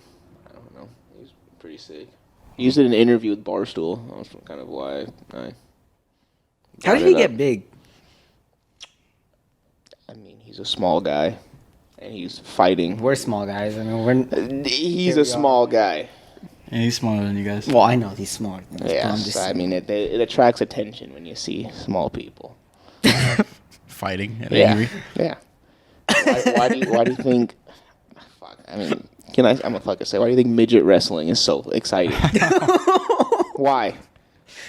know. He's pretty sick. He used it in an interview with Barstool. That was kind of why I. How did he get big? I mean, he's a small guy, and he's fighting. We're small guys. I mean, He's Here a we small are. guy. Yeah, he's smaller than you guys. well, I know he's smart. Yes, I mean it attracts attention when you see small people. Fighting and Yeah, angry. yeah. Why do you think? Fuck. I mean, I'm gonna fucking say. Why do you think midget wrestling is so exciting? Why?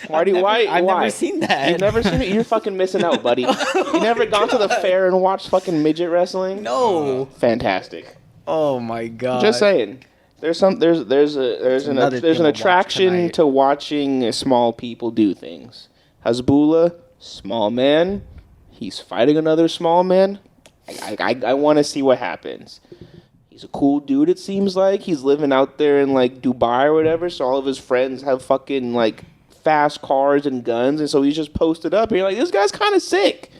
Why? I've never seen that. You've never seen it? You're fucking missing out, buddy. You never gone to the fair and watched fucking midget wrestling? No. Fantastic. Oh my god. Just saying. There's an another thing to watch attraction tonight. to watching small people do things. Hezbollah, small man, he's fighting another small man. I want to see what happens. He's a cool dude. It seems like he's living out there in like Dubai or whatever. So all of his friends have fucking like fast cars and guns, and so he's just posted up. And you're like, this guy's kind of sick.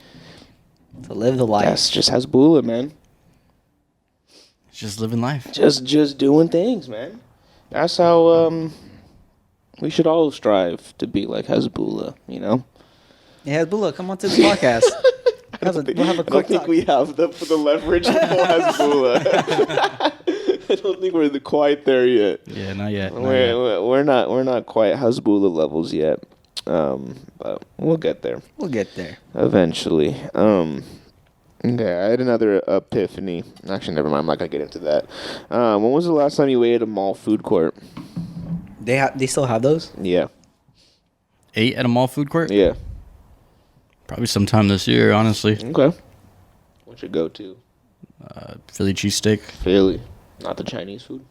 To live the life. That's just Hezbollah, man. Just living life. Just doing things, man. That's how we should all strive to be like Hezbollah, you know? Yeah, Hezbollah, come on to the podcast. We'll have a I don't quick think talk. we have the leverage to pull Hezbollah. I don't think we're quite there yet. Yeah, not yet. We're not quite Hezbollah levels yet, but we'll get there We'll get there. eventually. Okay, I had another epiphany. Actually, never mind. I'm not gonna get into that. When was the last time you ate at a mall food court? They still have those? Yeah, 8 at a mall food court? yeah. Probably sometime this year, honestly. Okay. What's your go-to? Philly cheesesteak. Philly, not the Chinese food.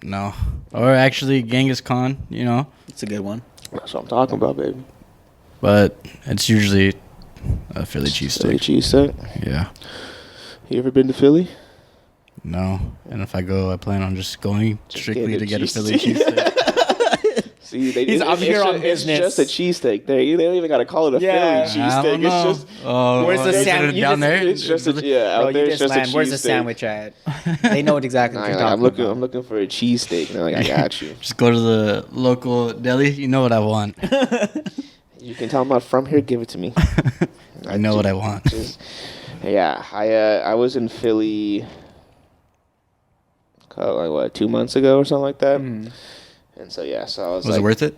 No. Or actually Genghis Khan, you know. It's a good one. That's what I'm talking about, baby. But it's usually a Philly Philly cheesesteak. cheesesteak. Yeah. You ever been to Philly? No. And if I go, I plan on just going strictly get a to get a Philly cheesesteak. cheesesteak. See, He's up here on business. It's just a cheesesteak. They don't even gotta call it a Yeah. Philly I cheesesteak. don't know. It's just Where's the is it sandwich? down there? It's just a, Bro, out there. you It's just just a land. Where's the cheesesteak. sandwich at? They know exactly what you're talking about. I'm looking for a cheesesteak. And I'm like, I got you. Just go to the local deli. You know what I want. You can tell I'm not from here. Give it to me. I know what I want. Yeah, I was in Philly. Like what, 2 months ago or something like that. And so I was. Was it worth it?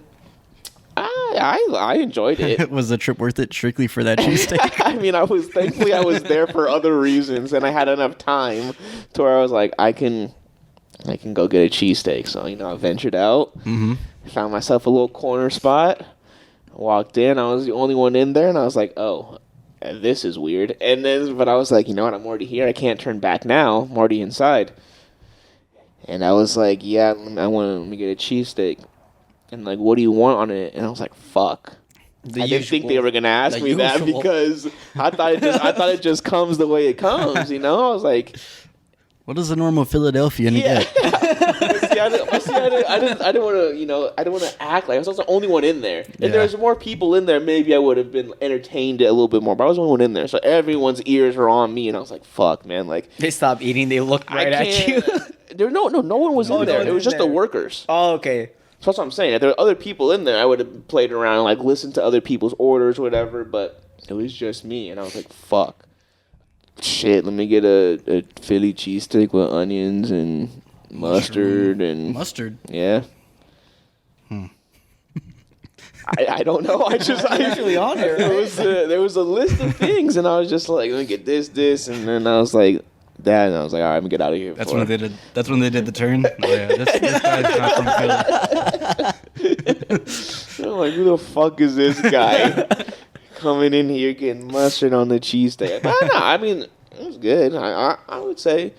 I enjoyed it. Was the trip worth it strictly for that cheesesteak? I mean, thankfully I was there for other reasons, and I had enough time to where I was like, I can go get a cheesesteak. So I ventured out. Found myself a little corner spot. Walked in. I was the only one in there, and I was like, oh, this is weird. And then, but I was like, you know what? I'm already here. I can't turn back now. I'm already inside. And I was like, yeah, let me get a cheesesteak. And like, what do you want on it? And I was like, fuck. I didn't think they were gonna ask me that because I thought it just comes the way it comes. You know, I was like, what does a normal Philadelphian get? I didn't want to, I didn't want to act like I was the only one in there. If there was more people in there, maybe I would have been entertained a little bit more. But I was the only one in there, so everyone's ears were on me, and I was like, "Fuck, man!" Like they stopped eating, they looked right at you. No one was in there. It was just the workers. Oh, okay. So that's what I'm saying. If there were other people in there, I would have played around, like listened to other people's orders, or whatever. But it was just me, and I was like, "Fuck, shit! Let me get a Philly cheesesteak with onions and mustard and mustard. Yeah. I don't know. I usually on there. There was a list of things, and I was just like, let me get this, and then I was like, that, and I was like, all right, I'm gonna get out of here. That's when they did. That's when they did the turn. Oh yeah, this guy's not from Philly. I'm like, who the fuck is this guy coming in here getting mustard on the cheesesteak? No, I mean, it was good. I would say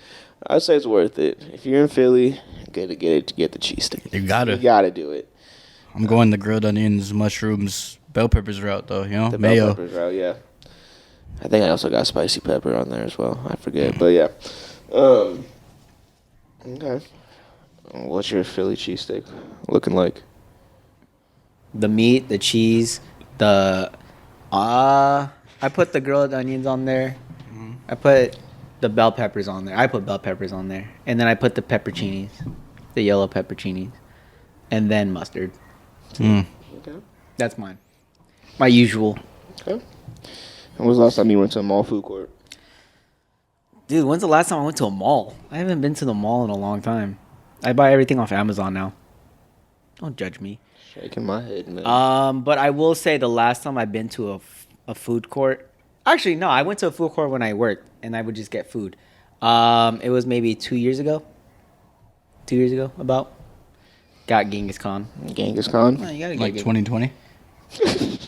it's worth it. If you're in Philly, get the cheesesteak. You gotta do it. I'm going the grilled onions, mushrooms, bell peppers route though. You know, the mayo. Bell peppers route, yeah. I think I also got spicy pepper on there as well. I forget, but yeah. Okay. What's your Philly cheesesteak looking like? The meat, the cheese, I put the grilled onions on there. Mm-hmm. I put the bell peppers on there. And then I put the pepperoncinis, the yellow pepperoncinis, and then mustard. Mm. Okay. That's mine. My usual. Okay. When was the last time you went to a mall food court? Dude, when's the last time I went to a mall? I haven't been to the mall in a long time. I buy everything off Amazon now. Don't judge me. Shaking my head, man. But I will say the last time I've been to a food court. Actually, no, I went to a food court when I worked, and I would just get food. It was maybe 2 years ago. 2 years ago, about. Got Genghis Khan. Genghis Khan? Oh, you gotta like 2020? Okay.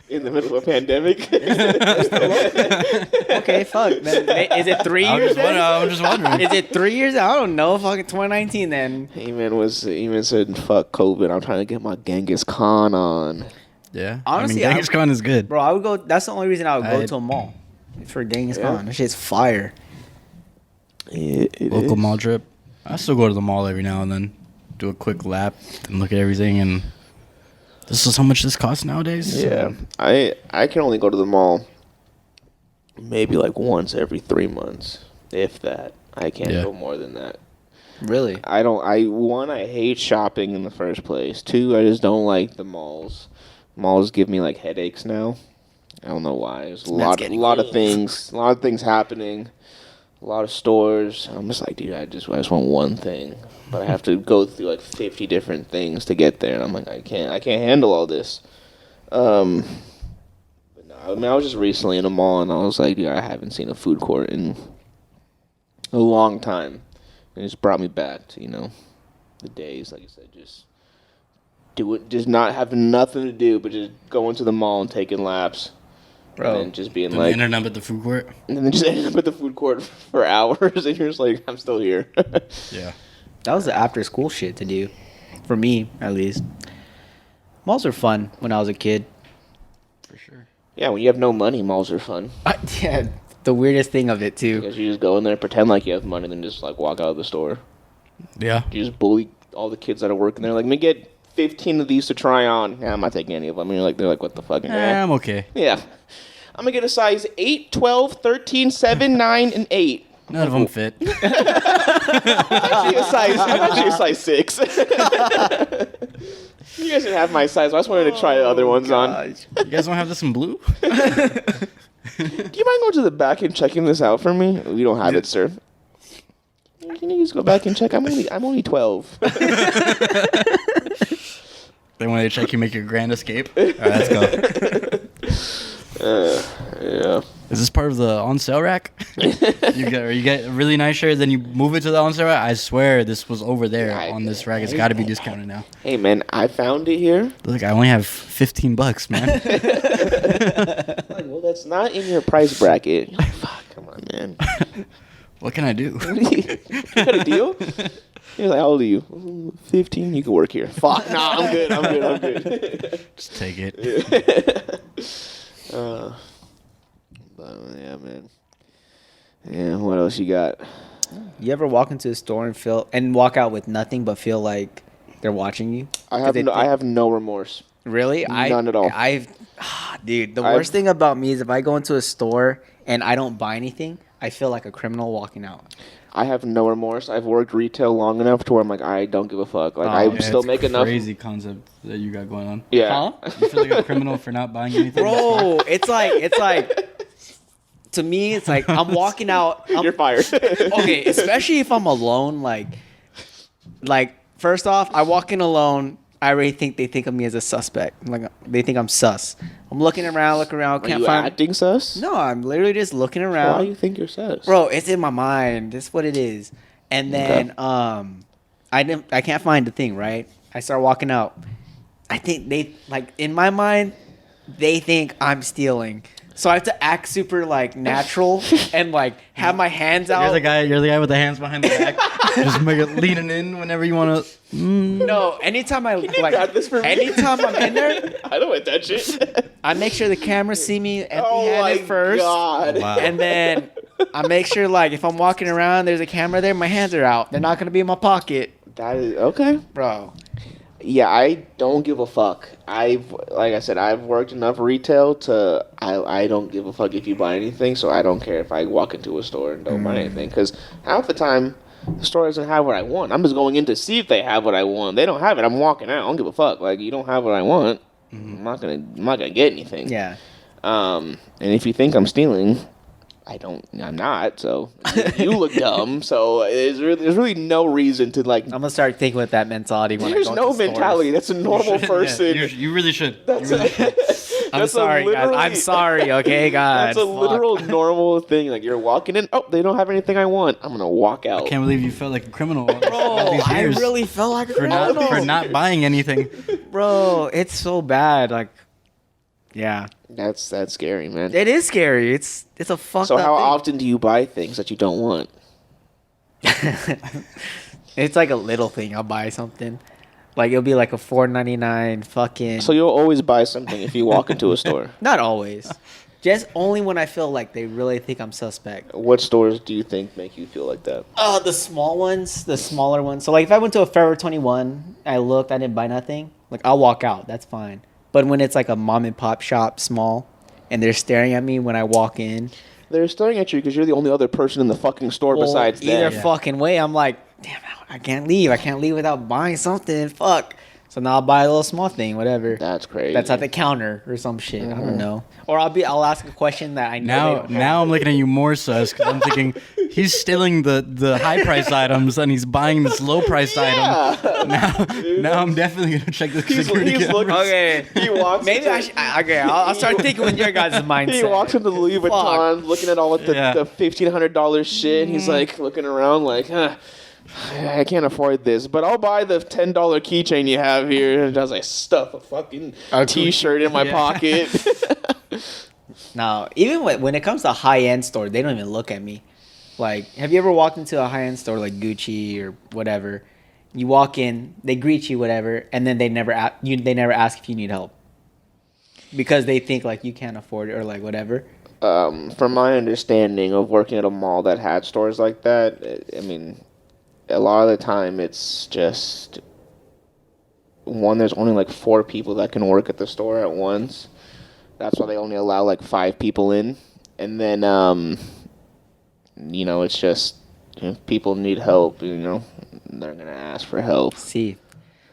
In the middle of a pandemic? Okay, fuck. Then, is it 3 years? I'm just wondering. Is it 3 years? I don't know. Fucking 2019 then. Eman said, fuck COVID. I'm trying to get my Genghis Khan on. Yeah. Honestly, Genghis Khan is good. Bro, I would go. That's the only reason I would go to a mall. For Genghis Khan. That shit's fire. It Local is. mall trip. I still go to the mall every now and then. Do a quick lap and look at everything, and this is how much this costs nowadays. Yeah. I can only go to the mall maybe like once every 3 months, if that. I can't go more than that. Really? I hate shopping in the first place. 2, I just don't like the malls. Malls give me like headaches now. I don't know why. There's a lot of things happening. A lot of stores. I'm just like, dude, I just want one thing, but I have to go through like 50 different things to get there, and I'm like, I can't handle all this. But no, I mean, I was just recently in a mall, and I was like, dude, I haven't seen a food court in a long time, and it just brought me back to the days, like you said, just not having nothing to do, but just going to the mall and taking laps. Bro, and just being like, ended up at the food court, and then just ended up at the food court for hours, and you're just like, I'm still here. Yeah, that was the after school shit to do, for me at least. Malls are fun when I was a kid, for sure. Yeah, when you have no money, malls are fun. Yeah, the weirdest thing of it too. Because you just go in there, pretend like you have money, and then just like walk out of the store. Yeah, you just bully all the kids that are working there. Like, let me get 15 of these to try on. Yeah, I'm not taking any of them. And they're like, what the fuck? I'm okay. Yeah. I'm going to get a size 8, 12, 13, 7, 9, and 8. None of them fit. I'm actually a size 6. You guys didn't have my size. I just wanted to try the other ones on. You guys don't have this in blue? Do you mind going to the back and checking this out for me? We don't have it, sir. Can you just go back and check? I'm only 12. Then when they check, you make your grand escape. All right, let's go. Yeah. Is this part of the on sale rack? you get a really nice shirt, then you move it to the on sale rack. I swear this was over there on this rack. It's got to be discounted now. Hey man, I found it here. Look, I only have $15, man. Like, well, that's not in your price bracket. You're like, fuck, come on, man. What can I do? You got a deal? He was like, how old are you? 15. You can work here. Fuck, nah, I'm good. Just take it. But yeah, man. Yeah, what else you got? You ever walk into a store and walk out with nothing but feel like they're watching you? I have no remorse. Really? None at all. Dude, the worst thing about me is if I go into a store and I don't buy anything, I feel like a criminal walking out. I have no remorse. I've worked retail long enough to where I'm like, I don't give a fuck. Like, I still make enough. Crazy concept that you got going on. Yeah. Huh? You feel like a criminal for not buying anything? Bro, it's like, to me, it's like I'm walking out. You're fired. Okay, especially if I'm alone. Like first off, I walk in alone. I already think they think of me as a suspect. Like they think I'm sus. I'm looking around, Are can't you find. acting sus? No, I'm literally just looking around. Why do you think you're sus? Bro, it's in my mind. That's what it is. And then I can't find the thing, right? I start walking out. I think they like in my mind, they think I'm stealing. So I have to act super like natural and like have my hands out. You're the guy with the hands behind the back. Just make it leaning in whenever you want to. No, anytime I grab this for me? anytime I'm in there, I don't want that shit. I make sure the cameras see me Oh empty-handed my first. god. Wow. And then I make sure like if I'm walking around, there's a camera there, my hands are out. They're not gonna be in my pocket, That is okay. bro. Yeah, I don't give a fuck. Like I said, I've worked enough retail to I don't give a fuck if you buy anything. So I don't care if I walk into a store and don't buy anything, because half the time the store doesn't have what I want. I'm just going in to see if they have what I want. They don't have it, I'm walking out. I don't give a fuck. Like, you don't have what I want. I'm not gonna get anything. Yeah. And if you think I'm stealing, I'm not. So you look dumb. So there's really no reason to like. I'm gonna start thinking with that mentality when There's I go no to stores. mentality. That's a normal person. You really should. I'm sorry, guys. I'm sorry, okay, guys. That's a literal normal thing. Like, you're walking in. Oh, they don't have anything I want. I'm gonna walk out. I can't believe you felt like a criminal. Bro, all these I years really felt like a for criminal. not buying anything. Bro, it's so bad. Like, yeah, That's scary, man. it is scary. It's a fucked So up how thing. often do you buy things that you don't want? It's like a little thing. I'll buy something. Like, it'll be like a $4.99 fucking. So you'll always buy something if you walk into a store. Not always. Just only when I feel like they really think I'm suspect. What stores do you think make you feel like that? The small ones, the smaller ones. So, like, if I went to a Forever 21, I looked, I didn't buy nothing. Like, I'll walk out. That's fine. But when it's like a mom and pop shop, small, and they're staring at me when I walk in. They're staring at you because you're the only other person in the fucking store besides either them. fucking way, I'm like, damn, I can't leave. I can't leave without buying something. Fuck. So now I'll buy a little small thing, whatever. That's crazy. That's at the counter or some shit. I don't know. Or I'll ask a question that I know. they don't have. Now I'm looking at you more sus because I'm thinking he's stealing the high priced items and he's buying this low priced item. Now I'm definitely gonna check the security he's cameras. looking- Okay. He walks. Maybe I should. Okay, I'll start thinking with your guys' mindset. He walks into Louis Vuitton, looking at all of the $1,500 shit. And he's like looking around, like, I can't afford this, but I'll buy the $10 keychain you have here. And I was like, stuff a fucking T-shirt in my pocket. Now, even when it comes to high-end store, they don't even look at me. Like, have you ever walked into a high-end store like Gucci or whatever? You walk in, they greet you, whatever, and then they never ask if you need help because they think like you can't afford it or like whatever. From my understanding of working at a mall that had stores like that, I mean, a lot of the time it's just there's only like 4 people that can work at the store at once. That's why they only allow like 5 people in. And then, it's just, if people need help, they're going to ask for help. See,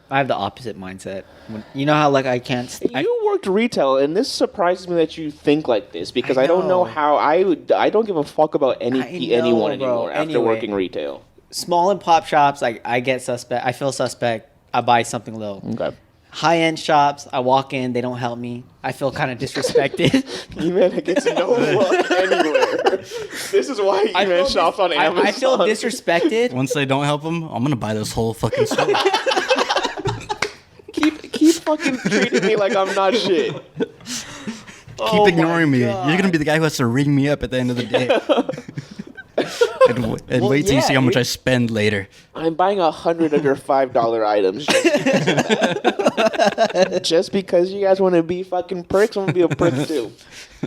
I have the opposite mindset. You know how like I can't. You worked retail, and this surprises me that you think like this, because I don't know know. how I don't give a fuck about anyone anymore after Anyway. working retail. Small and pop shops, like I get suspect. I feel suspect. I buy something little. Okay. high-end shops. I walk in, they don't help me. I feel kind of disrespected. Eman gets no love anywhere. This is why Eman shops on Amazon. I feel disrespected. Once they don't help him, I'm gonna buy this whole fucking store. keep fucking treating me like I'm not shit. Keep ignoring me. You're gonna be the guy who has to ring me up at the end of the day. and wait till you see how much I spend later. I'm buying 100 under $5 items. Just because you guys want to be fucking pricks, I'm gonna be a prick too.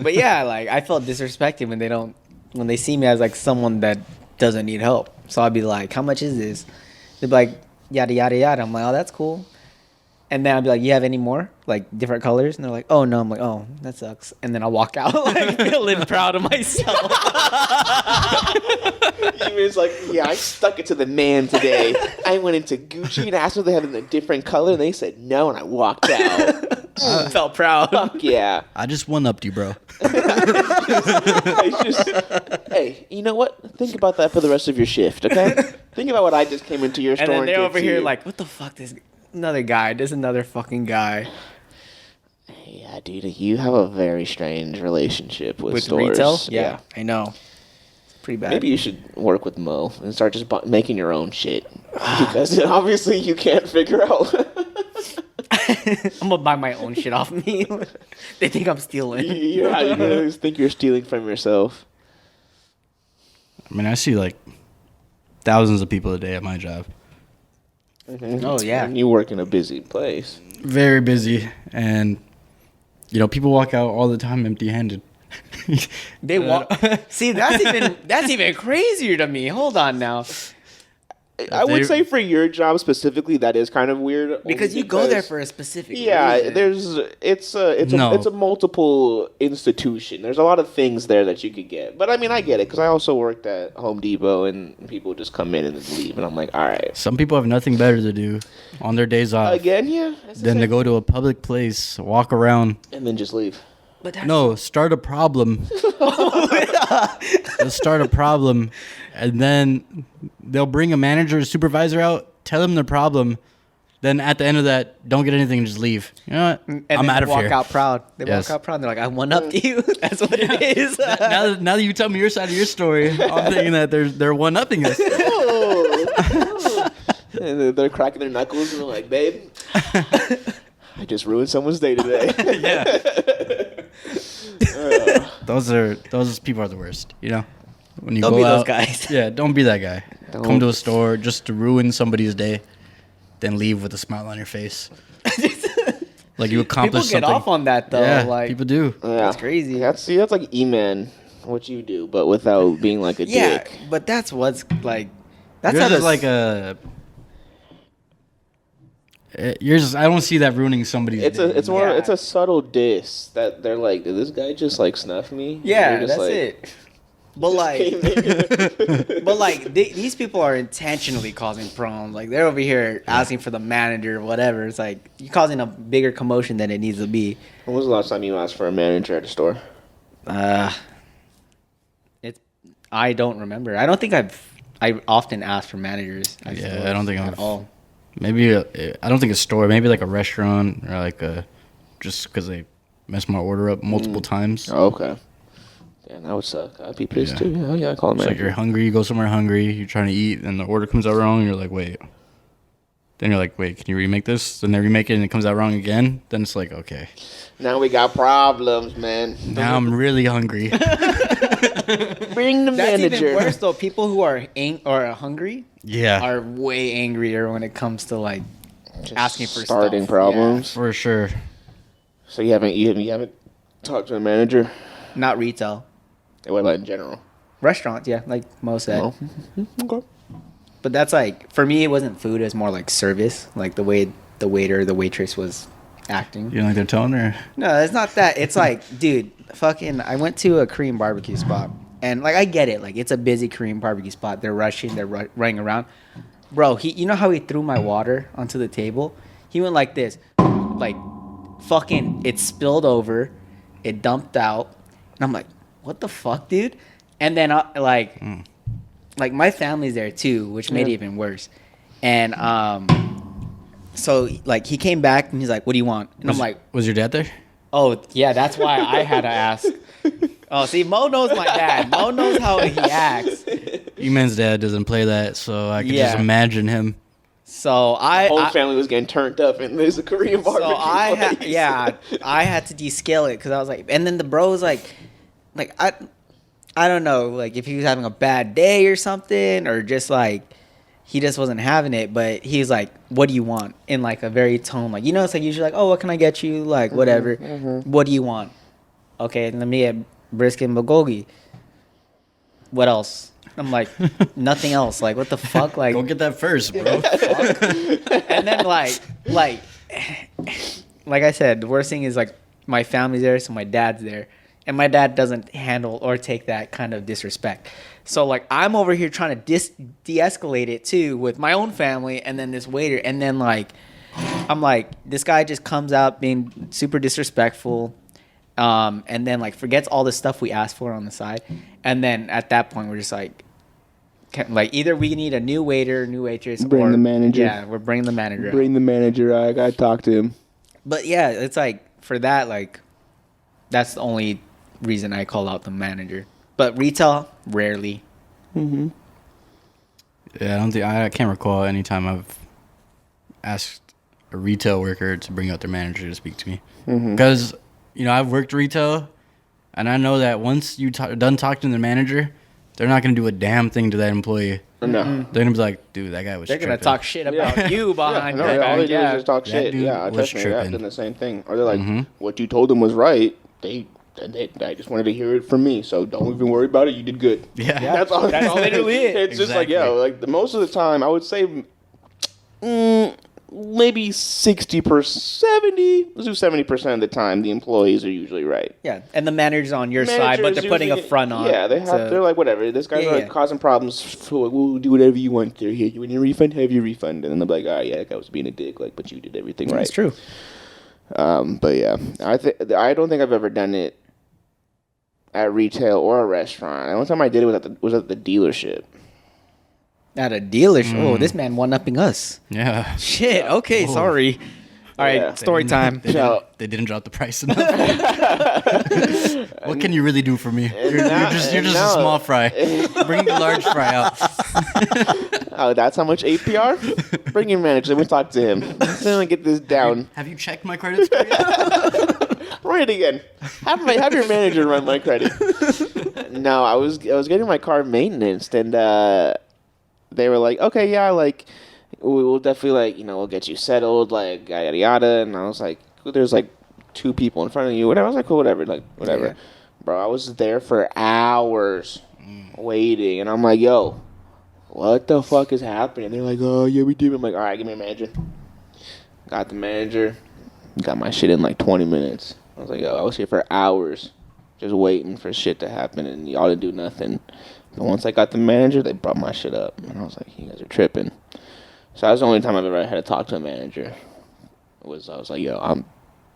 But yeah, like I felt disrespected when they see me as like someone that doesn't need help. So I'd be like, "How much is this?" They'd be like, "Yada yada yada." I'm like, "Oh, that's cool." And then I'd be like, "You have any more? Like different colors?" And they're like, "Oh no." I'm like, "Oh, that sucks." And then I'll walk out like feeling proud of myself. Eman's like, "Yeah, I stuck it to the man today. I went into Gucci and asked if they had it in a different color, and they said no, and I walked out." Felt proud. Fuck yeah. I just one-upped you, bro. Hey, you know what? Think about that for the rest of your shift, okay? Think about what I just came into your store And then and they're did over to here you. like, "What the fuck? This another guy. There's another fucking guy." Yeah, dude, you have a very strange relationship with stores. retail. Yeah, I know. It's pretty bad. Maybe you should work with Mo and start just making your own shit. Because obviously you can't figure out. I'm gonna buy my own shit off me. They think I'm stealing. Yeah, you guys think you're stealing from yourself. I mean, I see like thousands of people a day at my job. Mm-hmm. Oh yeah. And you work in a busy place. Very busy, and people walk out all the time empty-handed. They walk. See, that's even crazier to me. Hold on now, I would say for your job specifically, that is kind of weird. because you go there for a specific. Yeah, reason. it's a multiple institution. There's a lot of things there that you could get. But I mean, I get it because I also worked at Home Depot and people just come in and then leave, and I'm like, all right. Some people have nothing better to do on their days off Again, yeah. than to go to a public place, walk around. And then just leave. But that's No, start a problem. They'll start a problem, and then they'll bring a manager or supervisor out, tell them the problem. Then at the end of that, don't get anything and just leave. You know what? And I'm then out of walk here. out proud. They Yes. walk out proud. And they're like, "I one up to you." That's what it is. now that you tell me your side of your story, I'm thinking that they're one-upping us. And they're cracking their knuckles and they're like, babe, I just ruined someone's day today. Those people are the worst. When you Don't go be those out, guys. Yeah, don't be that guy. Don't. Come to a store just to ruin somebody's day, then leave with a smile on your face. Like you People accomplished get something. off on that though. Yeah, like people do. Yeah. That's crazy. That's like Eman, what you do, but without being like a yeah, dick. but that's what's like. That's Yours how is like a. Yours, I don't see that ruining somebody's. It's day. it's a subtle diss that they're like, did this guy just like snuff me? Yeah, You're just that's like, it. But like, these people are intentionally causing problems. Like they're over here asking for the manager or whatever. It's like you're causing a bigger commotion than it needs to be. When was the last time you asked for a manager at a store? I don't remember. I don't think I often ask for managers. At Yeah, stores I don't think at I've- all. Maybe I don't think a store. Maybe like a restaurant or like just because they mess my order up multiple times. Oh, okay. Damn, that would suck. I'd be pissed too. Yeah, I call him It's like manager. you're hungry, you go somewhere hungry, you're trying to eat, and the order comes out wrong. And you're like, wait. Then you're like, wait, can you remake this? Then they remake it and it comes out wrong again. Then it's like, okay, Now we got problems, man. now I'm really hungry. Bring the That's manager. even worse though. People who are hungry Yeah, are way angrier when it comes to like Just asking for starting stuff. problems. for sure. So you haven't talked to a manager? Not retail. What about in general? Restaurants, yeah, like Mo said. No. Okay. But that's like, for me, it wasn't food. It was more like service, like the way the waiter, the waitress was acting. You don't like their tone or? No, it's not that. It's like, dude, I went to a Korean barbecue spot. And like, I get it. Like, it's a busy Korean barbecue spot. They're rushing. They're running around. Bro, you know how he threw my water onto the table? He went like this. Like, fucking, it spilled over. It dumped out. And I'm like, what the fuck, dude? And then, like my family's there too, which made it even worse. And So like he came back and he's like, "What do you want?" And I'm like, Was your dad there? "Oh yeah, that's why I had to ask." Oh, see, Mo knows my dad. Mo knows how he acts. Eman's dad doesn't play that, so I can Yeah. just imagine him. So The whole family was getting turned up, and there's a Korean barbecue. So place. I had to descale it because I was like, and then the bro was like I don't know, like if he was having a bad day or something, or just like he just wasn't having it. But he was like, "What do you want?" In like a very tone, like it's like usually like, "Oh, what can I get you?" Like whatever. What do you want? Okay, let me get brisket and bulgogi. What else? I'm like, nothing else. Like, what the fuck? Like, Go get that first, bro. and then like I said, the worst thing is like my family's there, so my dad's there, and my dad doesn't handle or take that kind of disrespect. So like I'm over here trying to de-escalate it too with my own family, and then this waiter, and then like I'm like, this guy just comes out being super disrespectful, and then like forgets all the stuff we asked for on the side, and then at that point we're just like either we need a new waiter, new waitress, Bring the manager. Yeah, we're bringing the manager. Bring the manager. I gotta talk to him. But yeah, it's like for that, like that's the only reason I call out the manager. But retail, rarely. Yeah, I can't recall any time I've asked a retail worker to bring out their manager to speak to me. Because, I've worked retail, and I know that once you done talking to the manager, they're not going to do a damn thing to that employee. No. They're going to be like, dude, that guy was They're tripping. gonna talk shit about you behind your all back. they do is Yeah. just talk That shit. dude Yeah, was trust me, I've tripping. done the same thing. Or they're like, what you told them was right. I just wanted to hear it from me, so don't even worry about it. You did good. Yeah. That's all. That's all literally it. It's just like, most of the time, I would say maybe 60%, 70, let's do 70% of the time, the employees are usually right. Yeah, and the manager's on your side, but they're putting a front on. Yeah, they're like, whatever. This guy's like causing problems. We'll do whatever you want. Here, you want your refund? Have your refund. And then they're like, all right, yeah, that guy was being a dick. Like, but you did everything right. It's true. But yeah, I don't think I've ever done it at retail or a restaurant. The only time I did it was at the dealership. At a dealership. Oh, this man one-upping us. Yeah. Shit. Okay, sorry. All right, Yeah. story time. They didn't drop the price enough. What can you really do for me? You're just a small fry. Bring the large fry out. Oh, that's how much APR? Bring your manager. Let me talk to him. Let's get this down. Have you checked my credit score yet? Run it again. Have your manager run my credit. No, I was getting my car maintenance, and they were like, okay, yeah, like we'll definitely we'll get you settled, like yada yada. And I was like, there's like 2 people in front of you, whatever. I was like, cool, whatever, like whatever. Yeah. Bro, I was there for hours waiting, and I'm like, yo, what the fuck is happening? They're like, oh yeah, we did. I'm like, all right, give me a manager. Got the manager. Got my shit in like 20 minutes. I was like, yo, I was here for hours just waiting for shit to happen, and y'all didn't do nothing. But once I got the manager, they brought my shit up. And I was like, you guys are tripping. So that was the only time I've ever had to talk to a manager. I was like, yo, I'm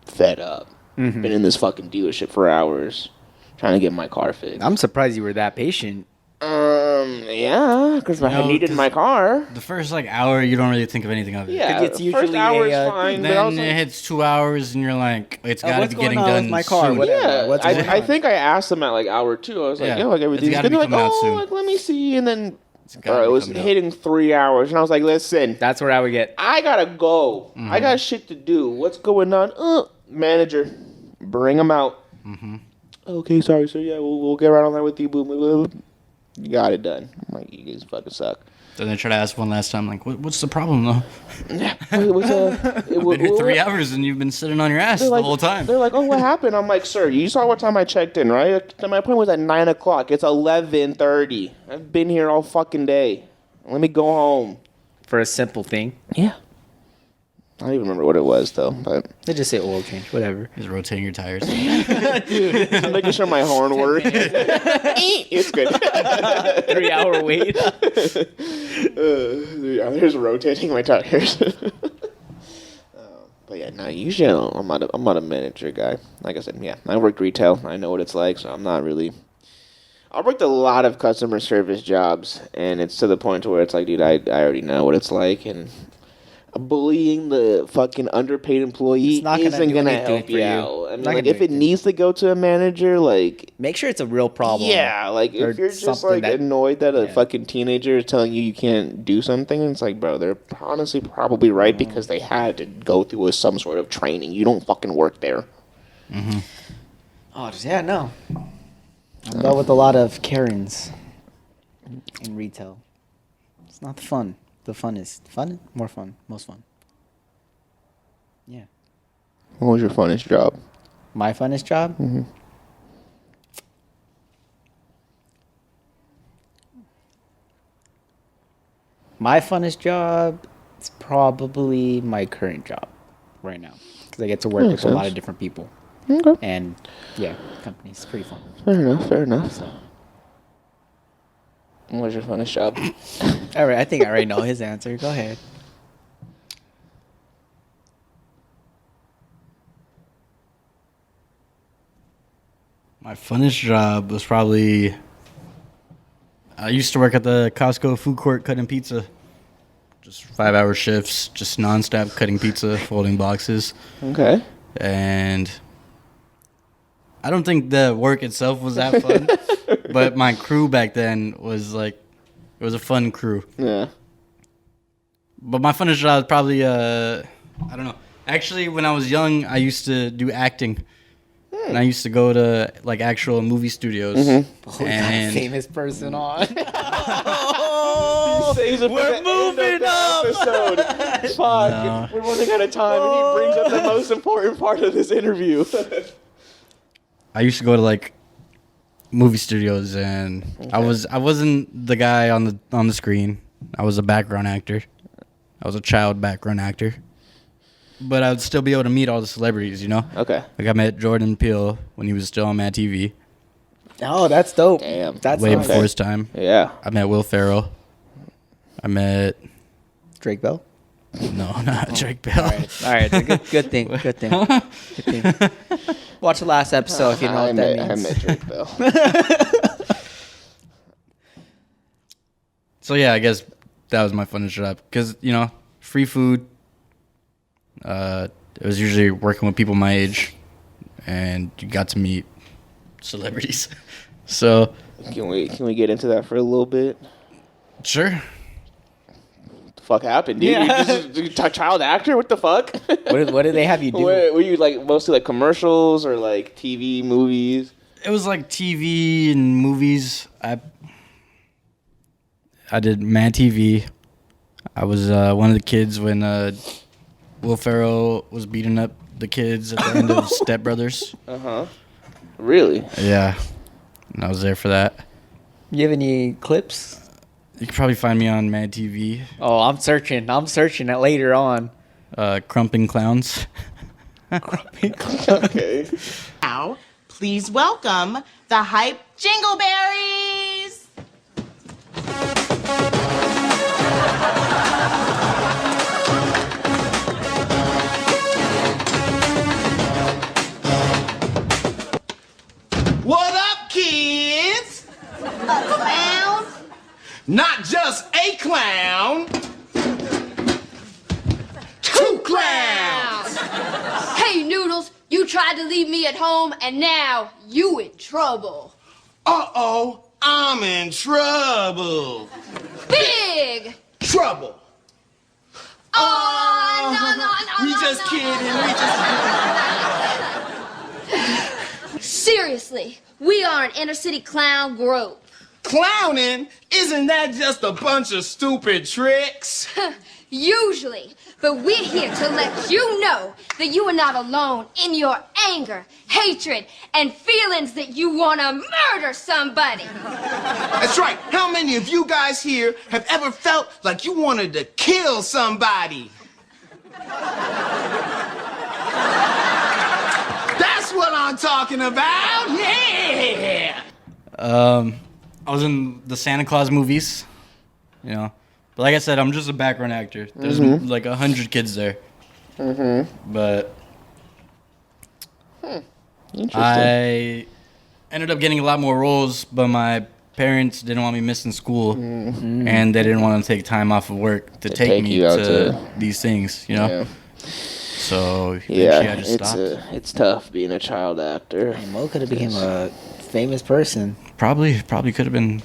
fed up. Been in this fucking dealership for hours trying to get my car fixed. I'm surprised you were that patient. Yeah, because I needed my car. The first hour, you don't really think of anything of it. Yeah, It's the first usually hour is a, fine. But I was Then like, it hits 2 hours, and you're like, it's got to what's be getting going on done with my car? soon. Whatever. yeah, What's going I on? think I asked them at like hour 2. I was like, Yeah. yo, like everything's It's good. gotta They're be like, coming out oh, soon. like, let me see. And then gotta it be was coming out. hitting 3 hours. And I was like, listen, That's where I would get. I gotta go. I got shit to do. What's going on? Manager, bring them out. Okay, sorry, sir. Yeah, we'll get right on that with you. Boom, boom, boom. You got it done. I'm like, you guys fucking suck. Then they try to ask one last time, like, what's the problem, though? Been Been here 3 hours, and you've been sitting on your ass the whole time. They're like, oh, what happened? I'm like, sir, you saw what time I checked in, right? My appointment was at 9 o'clock. It's 11:30. I've been here all fucking day. Let me go home. For a simple thing. Yeah. I don't even remember what it was, though. But They just say oil change, whatever. Just rotating your tires. just making sure my horn works. It's good. 3 hour wait. There's rotating my tires. But yeah, no, usually I'm not a manager guy. Like I said, yeah, I worked retail. I know what it's like, so I'm not really. I worked a lot of customer service jobs, and it's to the point to where it's like, dude, I already know what it's like, and bullying the fucking underpaid employee It's not gonna isn't do gonna anything help for you you. out. I mean, Not like gonna if do it anything. needs to go to a manager, like Make sure it's a real problem. yeah, like Or if you're just something like that- annoyed that a yeah. fucking teenager is telling you can't do something, it's like, bro, they're honestly probably right Mm. because they had to go through with some sort of training. You don't fucking work there. Oh, yeah, no. I've dealt with a lot of Karens in retail. It's not the fun. The fun is fun, more fun, most fun. Yeah. What was your funnest job? My funnest job? My funnest job is probably my current job right now. Because I get to work Makes with a lot sense. of different people. Okay, And, yeah, companies. It's pretty fun. fair enough. Fair enough. So. What was your funnest job? All right, I think I already know his answer. Go ahead. My funnest job was probably. I used to work at the Costco food court cutting pizza. Just 5-hour shifts, just nonstop cutting pizza, folding boxes. Okay. And I don't think the work itself was that fun, but my crew back then was like, it was a fun crew. Yeah. But my funnest job was probably, I don't know. Actually, when I was young, I used to do acting. And I used to go to like actual movie studios. And Famous person on. We're moving up. Episode. Fuck. No. We're running out of time, and he brings up the most important part of this interview. I used to go to like movie studios, and I wasn't the guy on the screen. I was a background actor. I was a child background actor. But I would still be able to meet all the celebrities, you know? Okay. Like I met Jordan Peele when he was still on Mad TV, Oh, that's dope. Damn. That's way nice. before his time. Yeah. I met Will Ferrell. I met Drake Bell. no, not Drake Bell. All right, good thing. Good thing. Good thing. Watch the last episode if you know what that I means. met Drake Bell. So yeah, I guess that was my funnest job because you know, free food. It was usually working with people my age, and you got to meet celebrities. So Can we get into that for a little bit? sure. What the fuck happened, dude? Yeah. You just a child actor? What the fuck? What did they have you do? Were you like mostly like commercials or like TV, movies? It was like TV and movies. I did Mad TV. I was one of the kids when Will Ferrell was beating up the kids at the end of Step Brothers. Really? Yeah, and I was there for that. You have any clips? You can probably find me on Mad TV. Oh, I'm searching it later on. Crumping Clowns. Okay. Now, please welcome the Hype Jingleberries. What up, kids? Clown? Not just a clown. Two clowns. Hey, Noodles, you tried to leave me at home, and now you in trouble. Uh-oh, I'm in trouble. Big! Trouble. Oh, no, We just kidding. Seriously, we are an inner city clown group. Clowning? Isn't that just a bunch of stupid tricks? Usually, but we're here to let you know that you are not alone in your anger, hatred, and feelings that you want to murder somebody. That's right. How many of you guys here have ever felt like you wanted to kill somebody? That's what I'm talking about. Yeah. I was in the Santa Claus movies, you know. But like I said, I'm just a background actor. There's like 100 kids there. But Interesting. I ended up getting a lot more roles, but my parents didn't want me missing school, and they didn't want to take time off of work to take me to these things, you know? Yeah. So eventually I just stopped. It's tough being a child actor. Hey, Mo could have become a famous person. Probably could have been.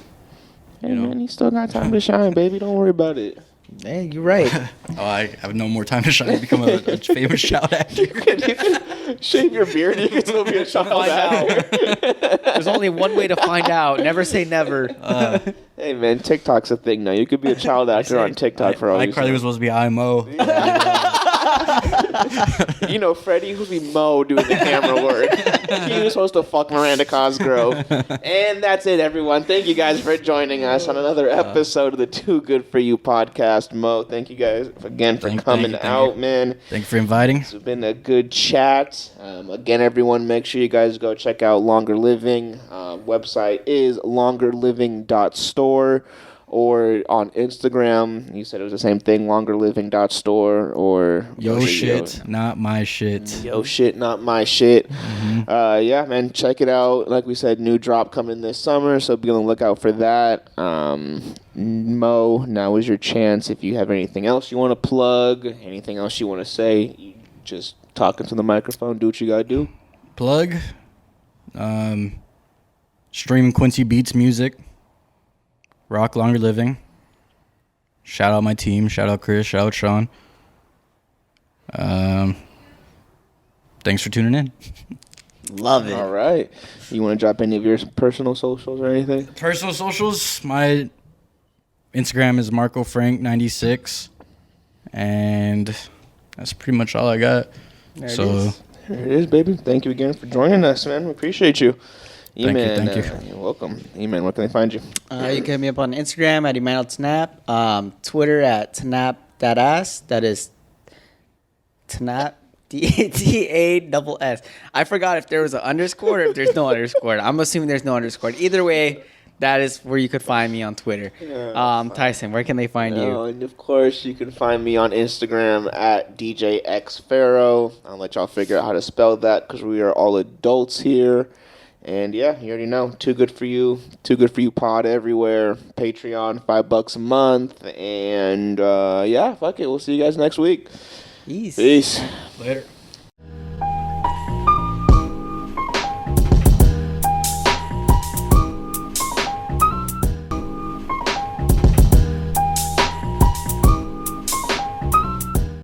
Hey, man, you still got time to shine, baby. Don't worry about it. Hey, you're right. I have no more time to shine to become a famous child actor. You can shave your beard. You can still be a child actor. There's only one way to find out. Never say never. Hey, man, TikTok's a thing now. You could be a child actor on TikTok for all you iCarly was supposed to be IMO. You know, Freddie was be Mo doing the camera work. He was supposed to fuck Miranda Cosgrove. And that's it, everyone. Thank you guys for joining us on another episode of the Too Good For You podcast. Mo, thank you guys again for coming out, man. Thank you for inviting. It's been a good chat. Again, everyone, make sure you guys go check out Longer Living. Website is longerliving.store. Or on Instagram, you said it was the same thing, longerliving.store or... Yo shit, not my shit. Yo shit, not my shit. Mm-hmm. Yeah, man, check it out. Like we said, new drop coming this summer, so be on the lookout for that. Mo, now is your chance. If you have anything else you want to plug, anything else you want to say, you just talk into the microphone, do what you got to do. Plug. Stream Quincy Beats music. Rock Longer Living. Shout out my team. Shout out Chris. Shout out Sean. Thanks for tuning in. Love it. All right. You want to drop any of your personal socials or anything? Personal socials. My Instagram is MARCOFRANK96. And that's pretty much all I got. There it is, baby. Thank you again for joining us, man. We appreciate you. Eman, thank you. You're welcome. Eman, where can they find you? You can hit me up on Instagram at EmanSnap, Twitter at TnapThatAss. That is Tnap, TASS. I forgot if there was an underscore or if there's no underscore. I'm assuming there's no underscore. Either way, that is where you could find me on Twitter. Tyson, where can they find you? And of course, you can find me on Instagram at DJXFaro. I'll let y'all figure out how to spell that because we are all adults here. And yeah, you already know, Too Good For You pod everywhere, Patreon, $5 a month, and yeah, fuck it, we'll see you guys next week. Peace. Peace. Later.